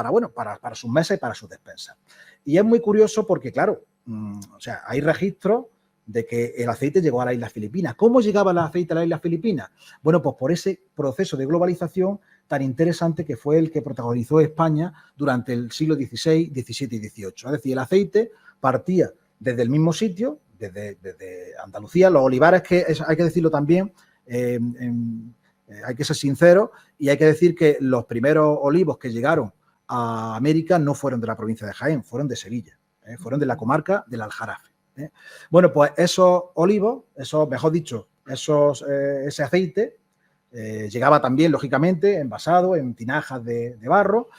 sus mesas y para sus despensas. Y es muy curioso porque, claro, o sea, hay registros de que el aceite llegó a las Islas Filipinas. ¿Cómo llegaba el aceite a las Islas Filipinas? Bueno, pues por ese proceso de globalización tan interesante que fue el que protagonizó España durante el siglo XVI, XVII y XVIII. Es decir, el aceite partía desde el mismo sitio, desde Andalucía, los olivares, que hay que decirlo también, hay que ser sincero y hay que decir que los primeros olivos que llegaron a América no fueron de la provincia de Jaén, fueron de Sevilla, fueron de la comarca del Aljarafe. Bueno, pues esos olivos, ese aceite llegaba también, lógicamente, envasado en tinajas de barro,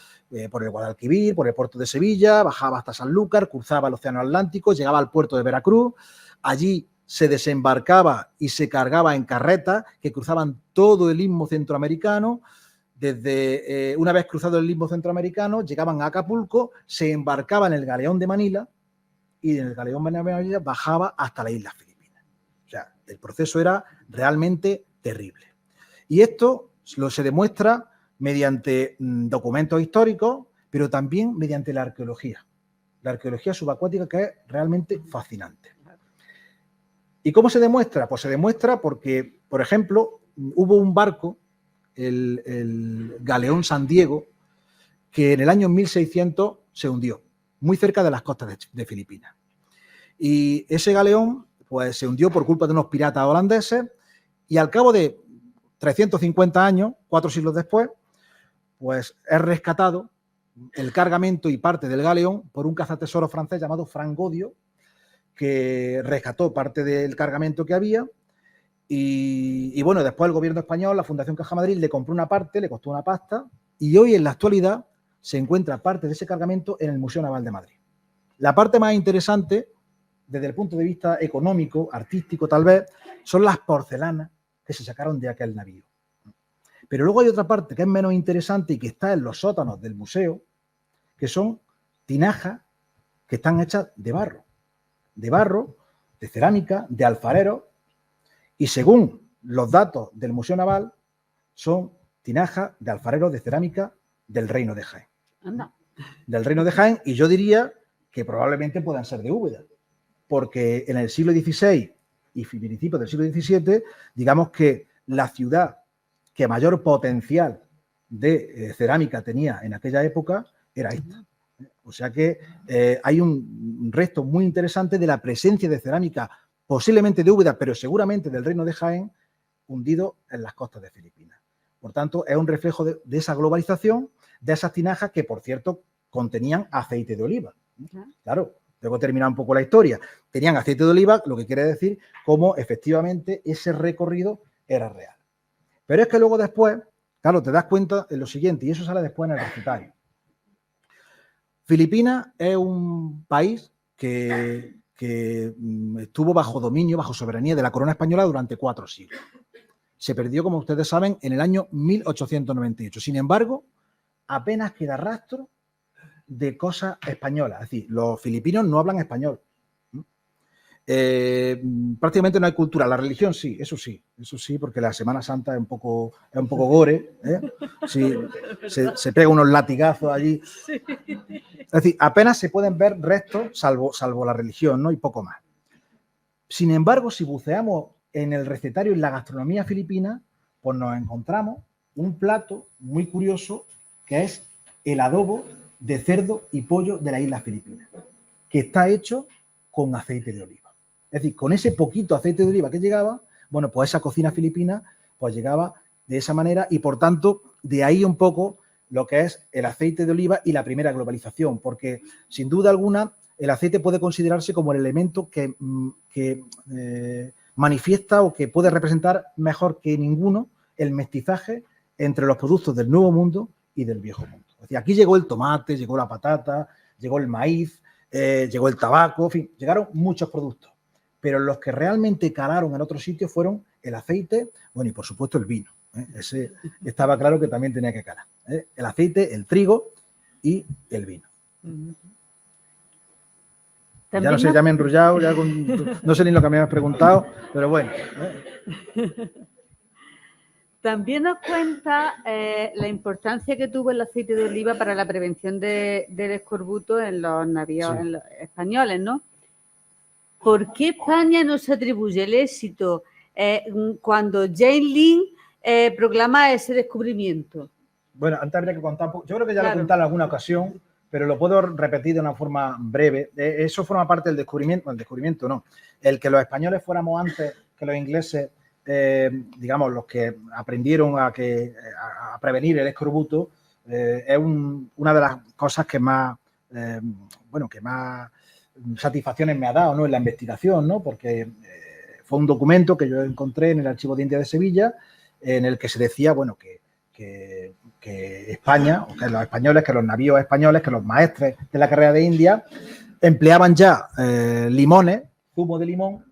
por el Guadalquivir, por el puerto de Sevilla, bajaba hasta Sanlúcar, cruzaba el Océano Atlántico, llegaba al puerto de Veracruz, allí se desembarcaba y se cargaba en carretas que cruzaban todo el istmo centroamericano. Desde una vez cruzado el istmo centroamericano, llegaban a Acapulco, se embarcaba en el galeón de Manila y en el galeón de Manila bajaba hasta las Islas Filipinas. O sea, el proceso era realmente terrible. Y esto se demuestra mediante documentos históricos, pero también mediante la arqueología subacuática, que es realmente fascinante. ¿Y cómo se demuestra? Pues se demuestra porque, por ejemplo, hubo un barco, el galeón San Diego, que en el año 1600 se hundió, muy cerca de las costas de Filipinas. Y ese galeón pues, se hundió por culpa de unos piratas holandeses y al cabo de 350 años, 4 siglos después, pues es rescatado el cargamento y parte del galeón por un cazatesoro francés llamado Frank Godiot, que rescató parte del cargamento que había y bueno, después el gobierno español, la Fundación Caja Madrid, le compró una parte, le costó una pasta y hoy en la actualidad se encuentra parte de ese cargamento en el Museo Naval de Madrid. La parte más interesante, desde el punto de vista económico, artístico tal vez, son las porcelanas que se sacaron de aquel navío. Pero luego hay otra parte que es menos interesante y que está en los sótanos del museo, que son tinajas que están hechas de barro, de cerámica, de alfarero, y según los datos del Museo Naval, son tinajas de alfarero de cerámica del Reino de Jaén. Anda. Del Reino de Jaén, y yo diría que probablemente puedan ser de Úbeda, porque en el siglo XVI y principios del siglo XVII, digamos que la ciudad que mayor potencial de cerámica tenía en aquella época era esta. O sea que hay un resto muy interesante de la presencia de cerámica, posiblemente de Úbeda, pero seguramente del Reino de Jaén, hundido en las costas de Filipinas. Por tanto, es un reflejo de esa globalización, de esas tinajas que, por cierto, contenían aceite de oliva. Claro, luego terminar un poco la historia. Tenían aceite de oliva, lo que quiere decir cómo efectivamente ese recorrido era real. Pero es que luego después, claro, te das cuenta de lo siguiente, y eso sale después en el recetario. Filipinas es un país que estuvo bajo dominio, bajo soberanía de la corona española durante 4 siglos. Se perdió, como ustedes saben, en el año 1898. Sin embargo, apenas queda rastro de cosas españolas. Es decir, los filipinos no hablan español. Prácticamente no hay cultura. La religión sí, eso sí, porque la Semana Santa es un poco gore, ¿eh? Sí, se pega unos latigazos allí. Es decir, apenas se pueden ver restos, salvo la religión, ¿no? Y poco más. Sin embargo, si buceamos en el recetario, en la gastronomía filipina, pues nos encontramos un plato muy curioso que es el adobo de cerdo y pollo de las Islas Filipinas, que está hecho con aceite de oliva. Es decir, con ese poquito aceite de oliva que llegaba, bueno, pues esa cocina filipina pues llegaba de esa manera y, por tanto, de ahí un poco lo que es el aceite de oliva y la primera globalización, porque, sin duda alguna, el aceite puede considerarse como el elemento que manifiesta o que puede representar mejor que ninguno el mestizaje entre los productos del Nuevo Mundo y del Viejo Mundo. Es decir, aquí llegó el tomate, llegó la patata, llegó el maíz, llegó el tabaco, en fin, llegaron muchos productos. Pero los que realmente calaron en otros sitios fueron el aceite, bueno, y por supuesto el vino. Ese estaba claro que también tenía que calar. El aceite, el trigo y el vino. Ya no sé, ya me he enrollado, ya no sé ni lo que me has preguntado, pero bueno. También nos cuenta la importancia que tuvo el aceite de oliva para la prevención del escorbuto en los navíos en los españoles, ¿no? ¿Por qué España no se atribuye el éxito cuando Jane Lynn proclama ese descubrimiento? Bueno, antes habría que contar, yo creo que ya lo he contado en alguna ocasión, pero lo puedo repetir de una forma breve. Eso forma parte del descubrimiento, el descubrimiento no, el que los españoles fuéramos antes que los ingleses, digamos, los que aprendieron a prevenir el escorbuto, es una de las cosas que más, que más satisfacciones me ha dado, ¿no?, en la investigación, ¿no?, porque fue un documento que yo encontré en el Archivo de Indias de Sevilla, en el que se decía, bueno, que España, o que los españoles, que los navíos españoles, que los maestres de la carrera de India empleaban ya limones, zumo de limón,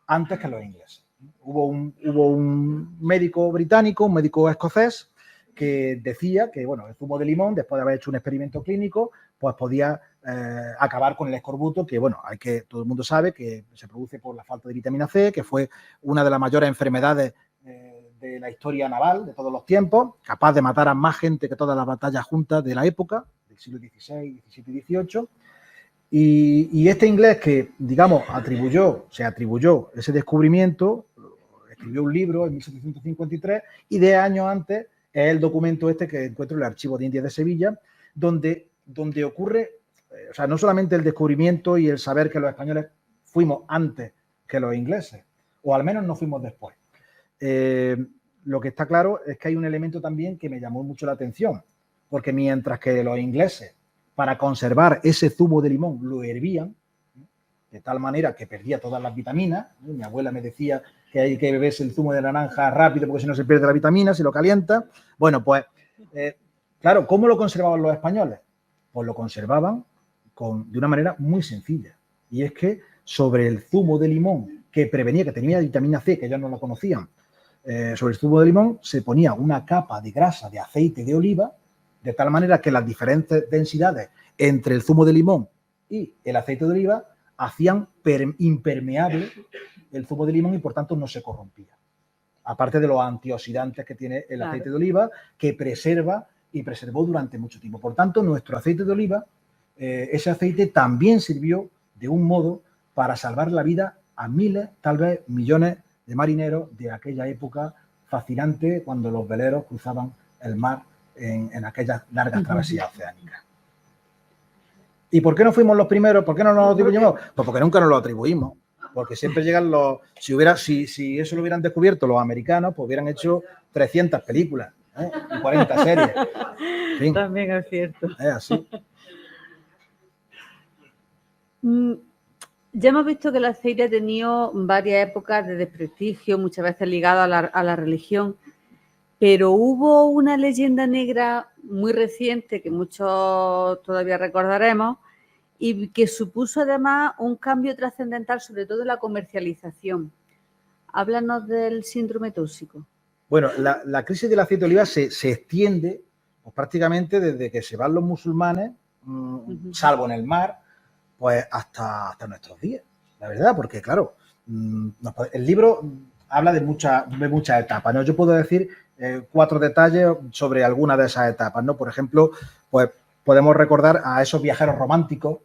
antes que los ingleses. Hubo un médico británico, un médico escocés, que decía que, bueno, el zumo de limón, después de haber hecho un experimento clínico, pues podía acabar con el escorbuto, que, bueno, todo el mundo sabe que se produce por la falta de vitamina C, que fue una de las mayores enfermedades de la historia naval de todos los tiempos, capaz de matar a más gente que todas las batallas juntas de la época, del siglo XVI, XVII y XVIII. Y este inglés que, digamos, se atribuyó ese descubrimiento, escribió un libro en 1753 y 10 años antes es el documento este que encuentro en el Archivo de Indias de Sevilla, donde ocurre, o sea, no solamente el descubrimiento y el saber que los españoles fuimos antes que los ingleses, o al menos no fuimos después. Lo que está claro es que hay un elemento también que me llamó mucho la atención, porque mientras que los ingleses, para conservar ese zumo de limón, lo hervían, de tal manera que perdía todas las vitaminas. Mi abuela me decía que hay que beberse el zumo de naranja rápido porque si no se pierde la vitamina, si lo calienta. Bueno, pues, claro, ¿cómo lo conservaban los españoles? Pues lo conservaban de una manera muy sencilla. Y es que sobre el zumo de limón, que prevenía, que tenía vitamina C, que ellos no lo conocían, sobre el zumo de limón se ponía una capa de grasa de aceite de oliva, de tal manera que las diferentes densidades entre el zumo de limón y el aceite de oliva hacían impermeable el zumo de limón y, por tanto, no se corrompía. Aparte de los antioxidantes que tiene el aceite de oliva, que preserva y preservó durante mucho tiempo. Por tanto, nuestro aceite de oliva, ese aceite también sirvió de un modo para salvar la vida a miles, tal vez millones de marineros de aquella época fascinante, cuando los veleros cruzaban el mar en aquellas largas travesías oceánicas. ¿Y por qué no fuimos los primeros? ¿Por qué no nos lo atribuimos? Pues porque nunca nos lo atribuimos. Porque siempre llegan si eso lo hubieran descubierto los americanos, pues hubieran hecho 300 películas, y 40 series. En fin, también es cierto. Es así. Ya hemos visto que el aceite ha tenido varias épocas de desprestigio, muchas veces ligado a la religión, pero hubo una leyenda negra muy reciente que muchos todavía recordaremos y que supuso además un cambio trascendental, sobre todo en la comercialización. Háblanos del síndrome tóxico. Bueno, la crisis del aceite de oliva se extiende pues, prácticamente desde que se van los musulmanes, salvo en el mar, pues hasta nuestros días, la verdad, porque claro, el libro habla de muchas etapas, ¿no? Yo puedo decir 4 detalles sobre alguna de esas etapas, ¿no? Por ejemplo, pues podemos recordar a esos viajeros románticos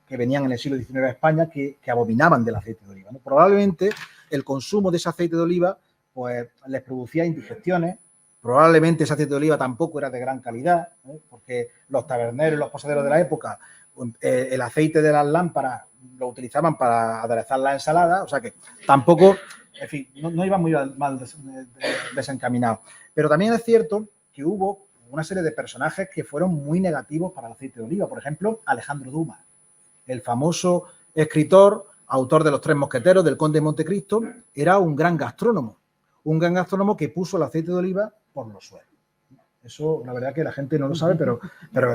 que venían en el siglo XIX a España que abominaban del aceite de oliva, ¿no? Probablemente el consumo de ese aceite de oliva pues les producía indigestiones, Probablemente ese aceite de oliva tampoco era de gran calidad, porque los taberneros y los posaderos de la época, el aceite de las lámparas lo utilizaban para aderezar la ensalada, o sea que tampoco, en fin, no iba muy mal desencaminado. Pero también es cierto que hubo una serie de personajes que fueron muy negativos para el aceite de oliva. Por ejemplo, Alejandro Dumas, el famoso escritor, autor de Los Tres Mosqueteros, del Conde de Montecristo, era un gran gastrónomo que puso el aceite de oliva por los suelos. Eso, la verdad que la gente no lo sabe, pero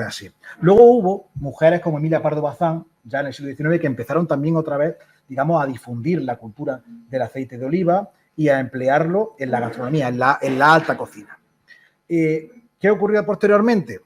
es así. Luego hubo mujeres como Emilia Pardo Bazán, ya en el siglo XIX, que empezaron también otra vez, digamos, a difundir la cultura del aceite de oliva y a emplearlo en la gastronomía, en la alta cocina. ¿Qué ocurrió posteriormente?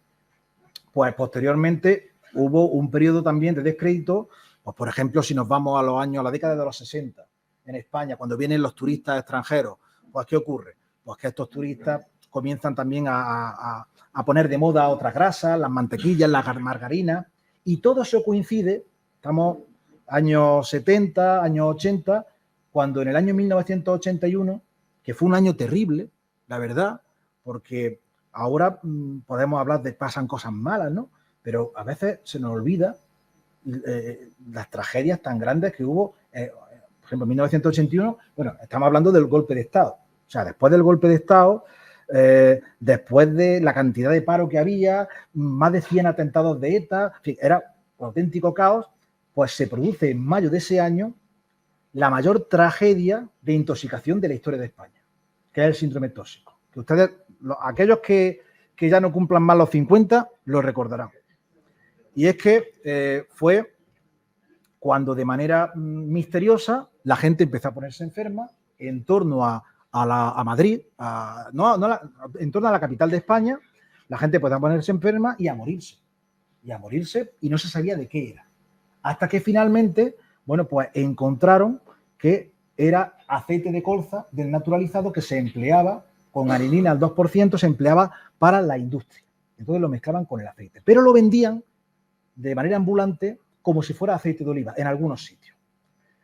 Pues posteriormente hubo un periodo también de descrédito, pues por ejemplo, si nos vamos a la década de los 60, en España, cuando vienen los turistas extranjeros, pues ¿qué ocurre? Pues que estos turistas comienzan también a poner de moda otras grasas, las mantequillas, las margarinas, y todo eso coincide, estamos años 70, años 80, cuando en el año 1981, que fue un año terrible, la verdad, porque ahora podemos hablar de pasan cosas malas, ¿no? Pero a veces se nos olvida las tragedias tan grandes que hubo, por ejemplo, en 1981, bueno, estamos hablando del golpe de Estado. O sea, después del golpe de Estado, después de la cantidad de paro que había, más de 100 atentados de ETA, en fin, era un auténtico caos, pues se produce en mayo de ese año la mayor tragedia de intoxicación de la historia de España, que es el síndrome tóxico. Que ustedes, aquellos que ya no cumplan más los 50, lo recordarán. Y es que fue cuando de manera misteriosa la gente empezó a ponerse enferma en torno a Madrid, en torno a la capital de España, la gente empezó a ponerse enferma y a morirse, y no se sabía de qué era. Hasta que finalmente, bueno, pues encontraron que era aceite de colza desnaturalizado que se empleaba con arenina al 2%, se empleaba para la industria. Entonces lo mezclaban con el aceite, pero lo vendían de manera ambulante como si fuera aceite de oliva en algunos sitios.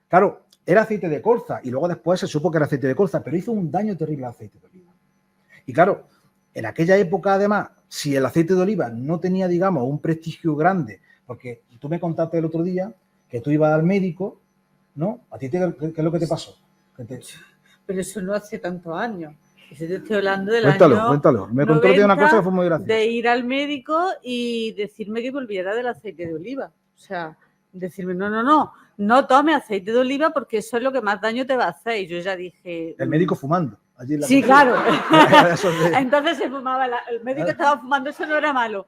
Claro, era aceite de colza y luego después se supo que era aceite de colza, pero hizo un daño terrible al aceite de oliva. Y claro, en aquella época además, si el aceite de oliva no tenía, digamos, un prestigio grande, porque tú me contaste el otro día que tú ibas al médico, ¿no? ¿A ti qué es lo que te pasó? Pero eso no hace tantos años. Yo te estoy hablando del Cuéntalo. Me contó una cosa que fue muy graciosa. De ir al médico y decirme que volviera del aceite de oliva. O sea, decirme, no tome aceite de oliva porque eso es lo que más daño te va a hacer. Y yo ya dije... El médico fumando. Allí en la sí, claro. Entonces se fumaba, el médico estaba fumando, eso no era malo.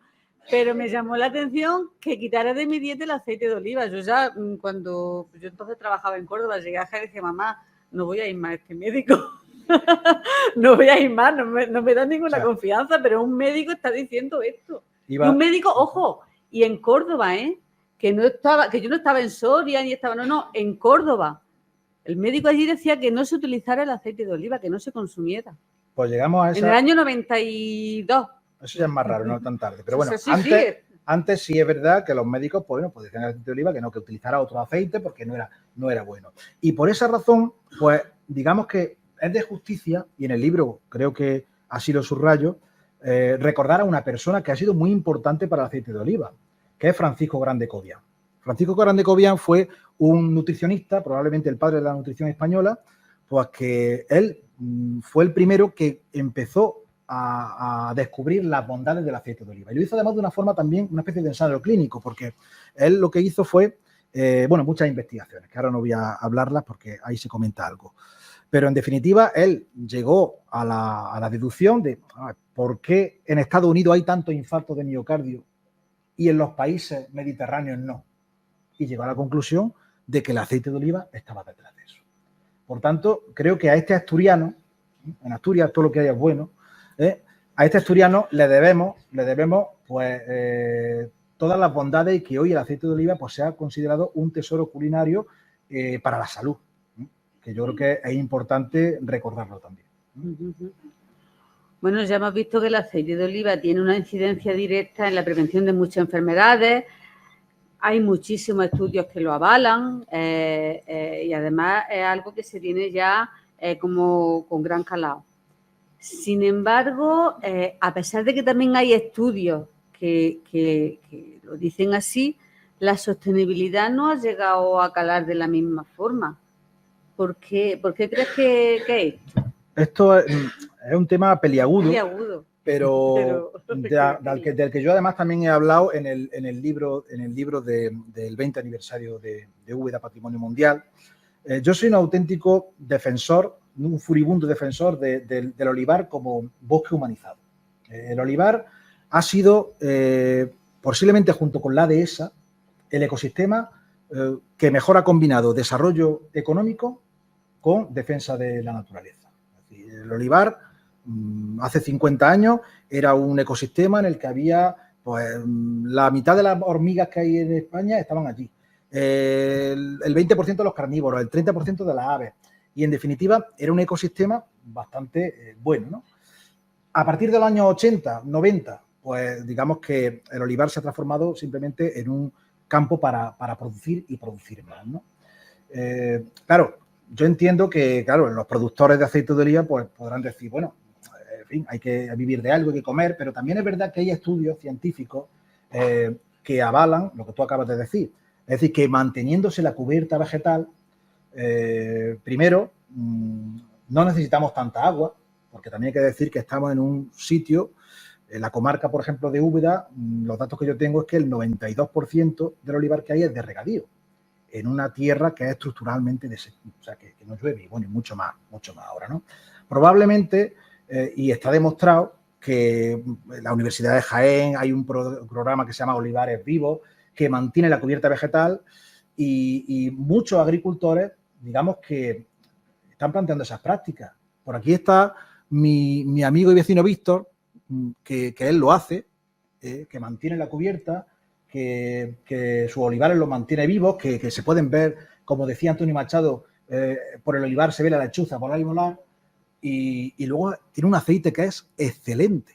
Pero me llamó la atención que quitara de mi dieta el aceite de oliva. Yo ya, cuando yo entonces trabajaba en Córdoba, llegué a y dije, mamá, no voy a ir más a este médico. No voy a ir más, no me da ninguna confianza, pero un médico está diciendo esto. Y un médico, ojo, y en Córdoba, que yo no estaba en Soria, ni estaba, en Córdoba. El médico allí decía que no se utilizara el aceite de oliva, que no se consumiera. Pues llegamos a esa... En el año 92. Eso ya es más raro, no tan tarde. Pero bueno, sí, antes sí es verdad que los médicos pues decían el aceite de oliva que utilizara otro aceite porque no era bueno. Y por esa razón, pues digamos que es de justicia, y en el libro creo que así lo subrayo, recordar a una persona que ha sido muy importante para el aceite de oliva, que es Francisco Grande Cobian. Francisco Grande Cobian fue un nutricionista, probablemente el padre de la nutrición española, pues que él fue el primero que empezó a descubrir las bondades del aceite de oliva. Y lo hizo además de una forma también, una especie de ensayo clínico, porque él lo que hizo fue, muchas investigaciones, que ahora no voy a hablarlas porque ahí se comenta algo. Pero en definitiva, él llegó a la deducción de por qué en Estados Unidos hay tantos infartos de miocardio y en los países mediterráneos no. Y llegó a la conclusión de que el aceite de oliva estaba detrás de eso. Por tanto, creo que a este asturiano, en Asturias todo lo que hay es bueno, a este asturiano le debemos pues todas las bondades y que hoy el aceite de oliva pues sea considerado un tesoro culinario para la salud, que yo creo que es importante recordarlo también. Bueno, ya hemos visto que el aceite de oliva tiene una incidencia directa en la prevención de muchas enfermedades. Hay muchísimos estudios que lo avalan y además es algo que se tiene ya como con gran calado. Sin embargo, a pesar de que también hay estudios que lo dicen así, la sostenibilidad no ha llegado a calar de la misma forma. ¿Por qué crees que es esto? Esto es un tema peliagudo, Pero del que yo además también he hablado en el libro del 20 aniversario de Úbeda Patrimonio Mundial. Yo soy un auténtico defensor, un furibundo defensor del olivar como bosque humanizado. El olivar ha sido, posiblemente junto con la dehesa, el ecosistema que mejor ha combinado desarrollo económico con defensa de la naturaleza. Es decir, el olivar, hace 50 años, era un ecosistema en el que había, pues, la mitad de las hormigas que hay en España estaban allí. El 20% de los carnívoros, el 30% de las aves. Y, en definitiva, era un ecosistema bastante bueno, ¿no? A partir de los años 80, 90, pues digamos que el olivar se ha transformado simplemente en un campo para producir y producir más, ¿no? Claro, yo entiendo que, claro, los productores de aceite de oliva pues podrán decir, bueno, en fin, hay que vivir de algo, hay que comer, pero también es verdad que hay estudios científicos que avalan lo que tú acabas de decir. Es decir, que manteniéndose la cubierta vegetal, primero, no necesitamos tanta agua, porque también hay que decir que estamos en un sitio, en la comarca, por ejemplo, de Úbeda, los datos que yo tengo es que el 92% del olivar que hay es de regadío, en una tierra que es estructuralmente o sea, que no llueve, y bueno, y mucho más ahora, ¿no? Probablemente, y está demostrado que en la Universidad de Jaén hay un programa que se llama Olivares Vivos, que mantiene la cubierta vegetal y muchos agricultores, digamos que están planteando esas prácticas. Por aquí está mi amigo y vecino Víctor, que él lo hace, que mantiene la cubierta, que sus olivares los mantiene vivos, que se pueden ver, como decía Antonio Machado, por el olivar se ve la lechuza volar y volar, y luego tiene un aceite que es excelente.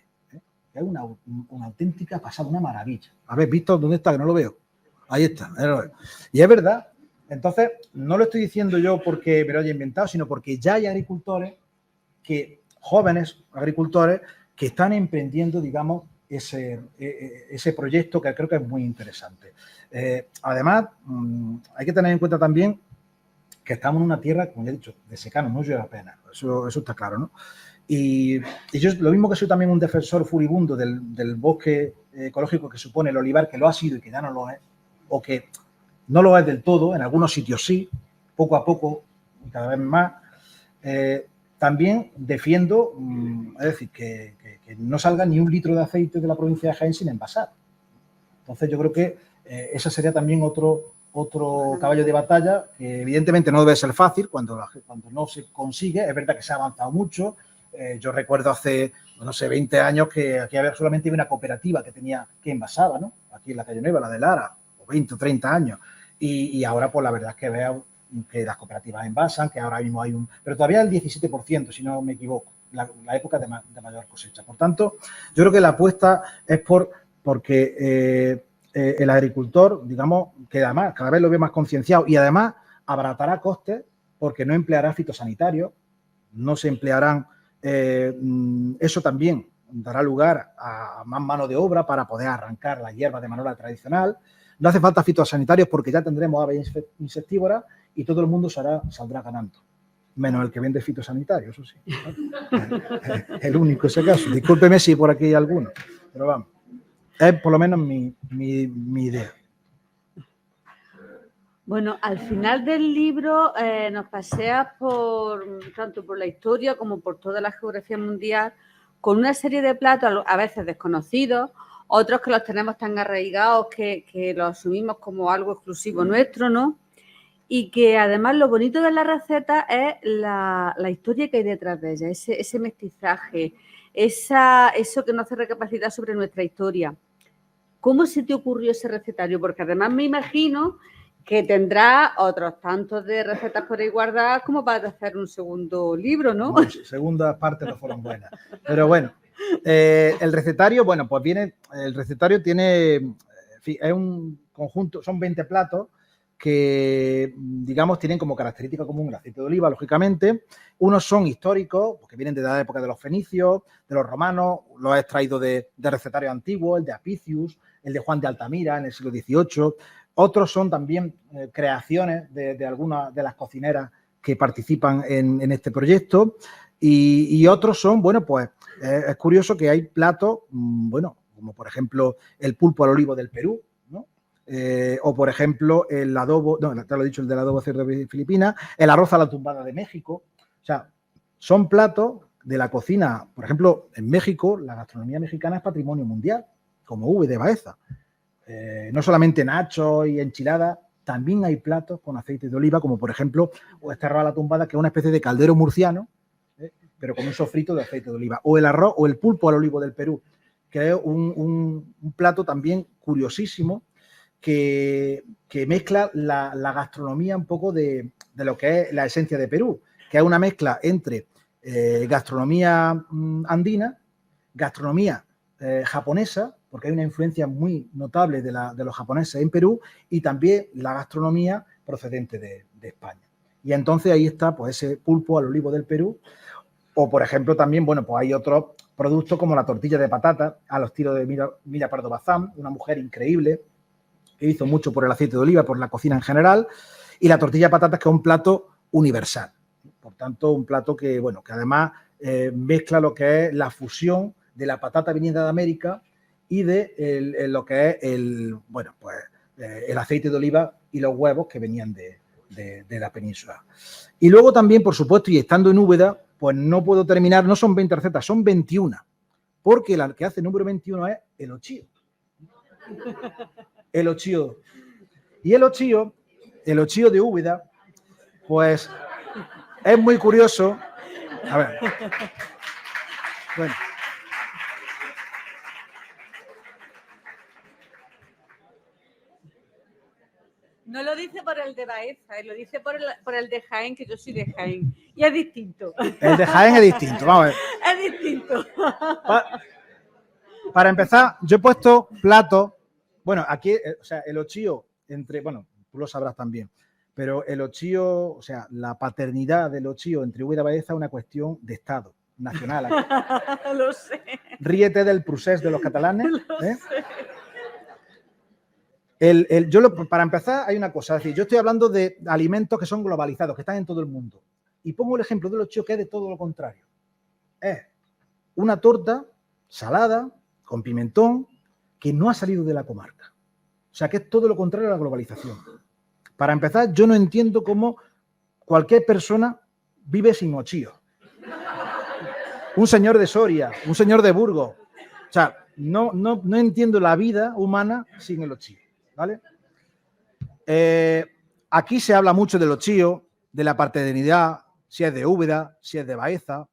Es una auténtica pasada, una maravilla. A ver, Víctor, ¿dónde está? Que no lo veo. Ahí está. Y es verdad. Entonces, no lo estoy diciendo yo porque me lo haya inventado, sino porque ya hay agricultores, jóvenes agricultores, que están emprendiendo, digamos, ese proyecto que creo que es muy interesante. Además, hay que tener en cuenta también que estamos en una tierra, como ya he dicho, de secano, no llueve apenas. Eso está claro, ¿no? Y yo, lo mismo que soy también un defensor furibundo del bosque ecológico que supone el olivar, que lo ha sido y que ya no lo es, o que no lo es del todo, en algunos sitios sí, poco a poco y cada vez más, también defiendo, es decir, que no salga ni un litro de aceite de la provincia de Jaén sin envasar. Entonces yo creo que ese sería también otro caballo de batalla, que evidentemente no debe ser fácil cuando no se consigue. Es verdad que se ha avanzado mucho. Yo recuerdo hace, no sé, 20 años que aquí había solamente una cooperativa que envasaba, ¿no? Aquí en la calle Nueva, la de Lara, o 20 o 30 años. Y ahora, pues la verdad es que veo que las cooperativas envasan, que ahora mismo hay pero todavía el 17%, si no me equivoco, la época de mayor cosecha. Por tanto, yo creo que la apuesta es porque el agricultor, digamos, que además cada vez lo ve más concienciado y además abaratará costes porque no empleará fitosanitarios, no se emplearán, eso también dará lugar a más mano de obra para poder arrancar la hierba de manera tradicional. No hace falta fitosanitarios porque ya tendremos aves insectívoras y todo el mundo saldrá ganando. Menos el que vende fitosanitarios, eso sí. El único ese caso. Discúlpeme si por aquí hay alguno, pero vamos. Es por lo menos mi idea. Bueno, al final del libro nos paseas tanto por la historia como por toda la geografía mundial, con una serie de platos a veces desconocidos, otros que los tenemos tan arraigados que los asumimos como algo exclusivo nuestro, ¿no? Y que además lo bonito de la receta es la historia que hay detrás de ella, ese mestizaje, eso que nos hace recapacitar sobre nuestra historia. ¿Cómo se te ocurrió ese recetario? Porque además me imagino que tendrá otros tantos de recetas por ahí guardadas como para hacer un segundo libro, ¿no? Las segundas partes no fueron buenas. Pero bueno, el recetario, bueno, pues el recetario tiene, en fin, es un conjunto, son 20 platos que, digamos, tienen como característica común el aceite de oliva, lógicamente. Unos son históricos, porque vienen de la época de los fenicios, de los romanos, los he extraído de recetarios antiguos, el de Apicius, el de Juan de Altamira en el siglo XVIII. Otros son también creaciones de algunas de las cocineras que participan en este proyecto. Y otros son, bueno, pues es curioso que hay platos, bueno, como por ejemplo el pulpo al olivo del Perú, ¿no? O por ejemplo el adobo, no, te lo he dicho, el del adobo cerdo de Filipinas, el arroz a la tumbada de México. O sea, son platos de la cocina, por ejemplo, en México la gastronomía mexicana es patrimonio mundial, como V de Baeza. No solamente nachos y enchiladas, también hay platos con aceite de oliva, como por ejemplo este arroz a la tumbada, que es una especie de caldero murciano, pero con un sofrito de aceite de oliva. O el arroz o el pulpo al olivo del Perú, que es un plato también curiosísimo que mezcla la gastronomía un poco de lo que es la esencia de Perú, que es una mezcla entre gastronomía andina, gastronomía japonesa, porque hay una influencia muy notable de los japoneses en Perú, y también la gastronomía procedente de España. Y entonces ahí está pues ese pulpo al olivo del Perú. O, por ejemplo, también, bueno, pues hay otros productos como la tortilla de patata a los estilos de Mira Pardo Bazán, una mujer increíble que hizo mucho por el aceite de oliva, por la cocina en general, y la tortilla de patatas, que es un plato universal. Por tanto, un plato que, bueno, que además mezcla lo que es la fusión de la patata viniendo de América y de lo que es el aceite de oliva y los huevos que venían de la península. Y luego también, por supuesto, y estando en Úbeda, pues no puedo terminar, no son 20 recetas, son 21, porque la que hace el número 21 es el ochío. El ochío. Y el ochío de Úbeda, pues es muy curioso. A ver. Bueno. No lo dice por el de Baeza, lo dice por el de Jaén, que yo soy de Jaén. Y es distinto. El de Jaén es distinto, vamos a ver. Es distinto. Para empezar, yo he puesto platos. Bueno, aquí, o sea, el ochío bueno, tú lo sabrás también, pero el ochío, o sea, la paternidad del ochío entre Úbeda y Baeza es una cuestión de Estado nacional. Aquí. Lo sé. Ríete del procés de los catalanes. Lo sé. Para empezar, hay una cosa, es decir, yo estoy hablando de alimentos que son globalizados, que están en todo el mundo. Y pongo el ejemplo del ochío, que es de todo lo contrario. Es una torta salada, con pimentón, que no ha salido de la comarca. O sea, que es todo lo contrario a la globalización. Para empezar, yo no entiendo cómo cualquier persona vive sin ochío. Un señor de Soria, un señor de Burgos. O sea, no entiendo la vida humana sin el ochío. ¿Vale? Aquí se habla mucho del ochío, de la paternidad, si es de Úbeda, si es de Baeza.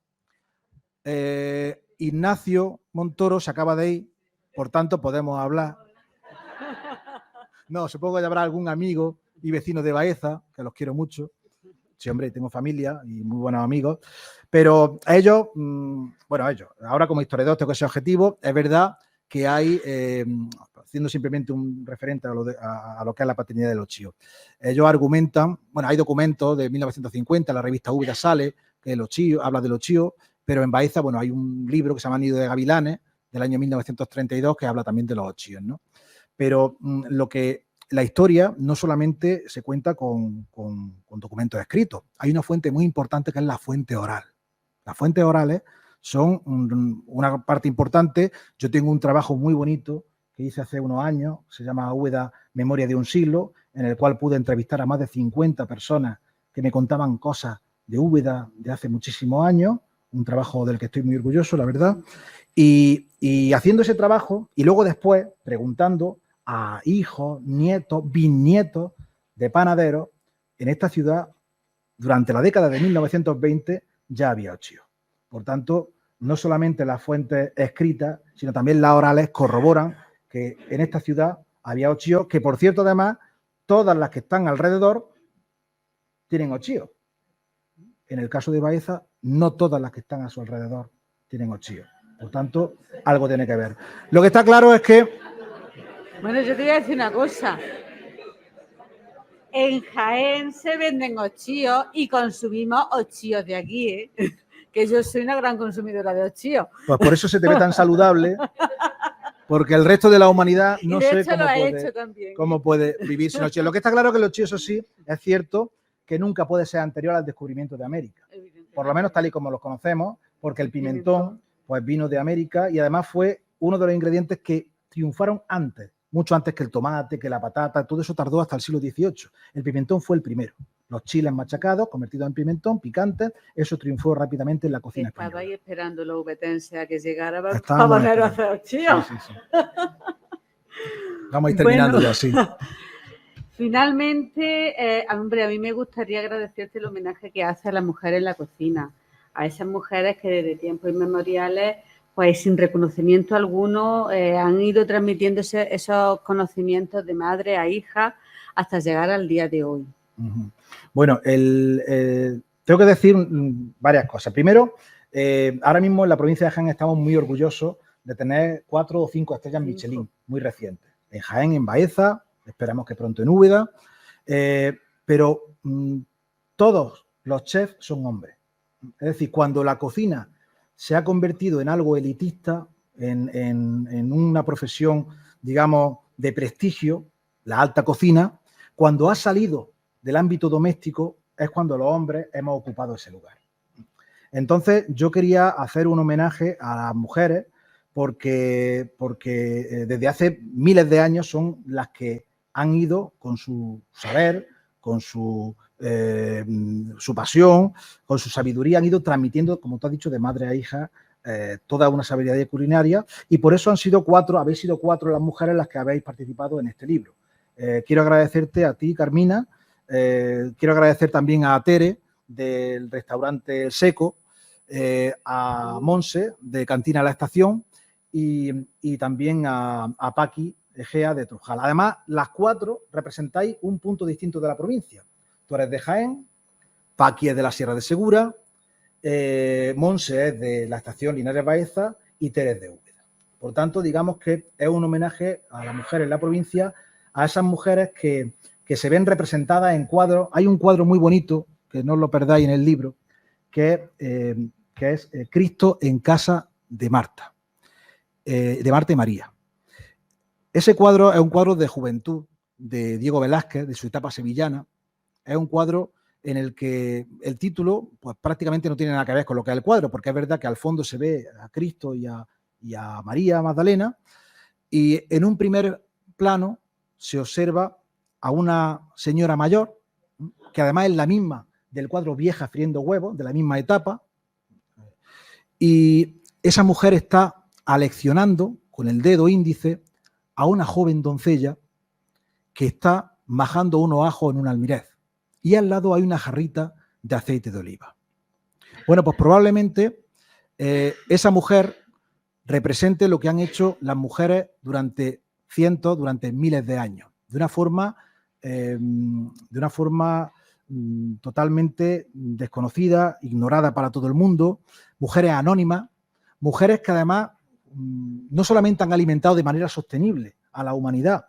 Ignacio Montoro se acaba de ir, por tanto podemos hablar. No, supongo que habrá algún amigo y vecino de Baeza, que los quiero mucho. Sí, hombre, tengo familia y muy buenos amigos. Pero ellos, ahora como historiador tengo ese objetivo. Es verdad que hay, haciendo simplemente un referente a lo que es la paternidad del ochío. Ellos argumentan, bueno, hay documentos de 1950, la revista Úbeda sale, que el ochío, habla del ochío, pero en Baeza, bueno, hay un libro que se llama Nido de Gavilanes, del año 1932, que habla también de los ochíos, ¿no? Pero la historia no solamente se cuenta con documentos escritos, hay una fuente muy importante que es la fuente oral. Las fuentes orales son una parte importante. Yo tengo un trabajo muy bonito que hice hace unos años, se llama Úbeda Memoria de un siglo, en el cual pude entrevistar a más de 50 personas que me contaban cosas de Úbeda de hace muchísimos años, un trabajo del que estoy muy orgulloso, la verdad, y haciendo ese trabajo y luego después preguntando a hijos, nietos, bisnietos de panaderos, en esta ciudad, durante la década de 1920, ya había ochío. Por tanto, no solamente las fuentes escritas, sino también las orales corroboran que en esta ciudad había ochío, que por cierto, además, todas las que están alrededor tienen ochío. En el caso de Baeza, no todas las que están a su alrededor tienen ochío. Por tanto, algo tiene que ver. Lo que está claro es que... Bueno, yo te voy a decir una cosa. en Jaén se venden ochíos y consumimos ochíos de aquí, ¿eh? Que yo soy una gran consumidora de ochíos. Pues por eso se te ve tan saludable, porque el resto de la humanidad no y de sé hecho cómo puede vivir sin ochíos. Lo que está claro que el ochío, eso sí, es cierto que nunca puede ser anterior al descubrimiento de América. Por lo menos tal y como los conocemos, porque el pimentón pues vino de América y además fue uno de los ingredientes que triunfaron antes, mucho antes que el tomate, que la patata, todo eso tardó hasta el siglo XVIII. El pimentón fue el primero. Los chiles machacados, convertidos en pimentón, picantes, eso triunfó rápidamente en la cocina española. Estaba ahí esperando los ubetenses a que llegara para poner a hacer ochíos. Sí. Vamos a ir terminando ya, sí. Finalmente, hombre, a mí me gustaría agradecerte el homenaje que hace a las mujeres en la cocina, a esas mujeres que desde tiempos inmemoriales, pues sin reconocimiento alguno, han ido transmitiéndose esos conocimientos de madre a hija hasta llegar al día de hoy. Bueno, tengo que decir varias cosas. Primero, ahora mismo en la provincia de Jaén estamos muy orgullosos de tener 4 o 5 estrellas Michelin muy recientes. En Jaén, en Baeza, esperamos que pronto en Úbeda, pero todos los chefs son hombres. Es decir, cuando la cocina se ha convertido en algo elitista, en una profesión, digamos, de prestigio, la alta cocina, cuando ha salido del ámbito doméstico es cuando los hombres hemos ocupado ese lugar. Entonces, yo quería hacer un homenaje a las mujeres porque desde hace miles de años son las que han ido con su saber, con su pasión, con su sabiduría, han ido transmitiendo, como tú has dicho, de madre a hija, toda una sabiduría culinaria, y por eso habéis sido 4 las mujeres las que habéis participado en este libro. Quiero agradecerte a ti, Carmina, quiero agradecer también a Tere, del restaurante El Seco, a Monse, de Cantina La Estación, y también a Paqui Egea, de Trujal. Además, las 4 representáis un punto distinto de la provincia. Tú eres de Jaén, Paqui es de la Sierra de Segura, Monse es de la estación Linares Baeza y Tere es de Úbeda. Por tanto, digamos que es un homenaje a las mujeres en la provincia, a esas mujeres que se ven representadas en cuadros. Hay un cuadro muy bonito, que no os lo perdáis en el libro, que es Cristo en casa de Marta y María. Ese cuadro es un cuadro de juventud de Diego Velázquez, de su etapa sevillana. Es un cuadro en el que el título pues, prácticamente no tiene nada que ver con lo que es el cuadro, porque es verdad que al fondo se ve a Cristo y a María Magdalena, y en un primer plano se observa a una señora mayor, que además es la misma del cuadro Vieja friendo huevos, de la misma etapa, y esa mujer está aleccionando con el dedo índice a una joven doncella que está majando unos ajos en un almirez, y al lado hay una jarrita de aceite de oliva. Bueno, pues probablemente esa mujer represente lo que han hecho las mujeres durante miles de años, de una forma totalmente desconocida, ignorada para todo el mundo, mujeres anónimas, mujeres que además no solamente han alimentado de manera sostenible a la humanidad,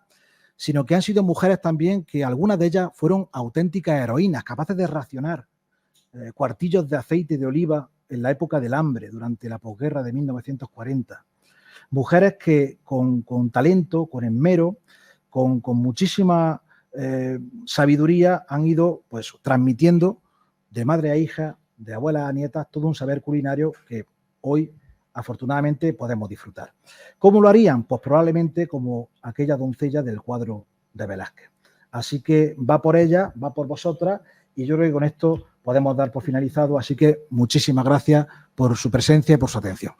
sino que han sido mujeres también que algunas de ellas fueron auténticas heroínas, capaces de racionar cuartillos de aceite de oliva en la época del hambre, durante la posguerra de 1940. Mujeres que con talento, con esmero, con muchísima sabiduría han ido pues transmitiendo de madre a hija, de abuela a nietas, todo un saber culinario que hoy afortunadamente podemos disfrutar. ¿Cómo lo harían? Pues probablemente como aquella doncella del cuadro de Velázquez. Así que va por ella, va por vosotras, y yo creo que con esto podemos dar por finalizado. Así que muchísimas gracias por su presencia y por su atención.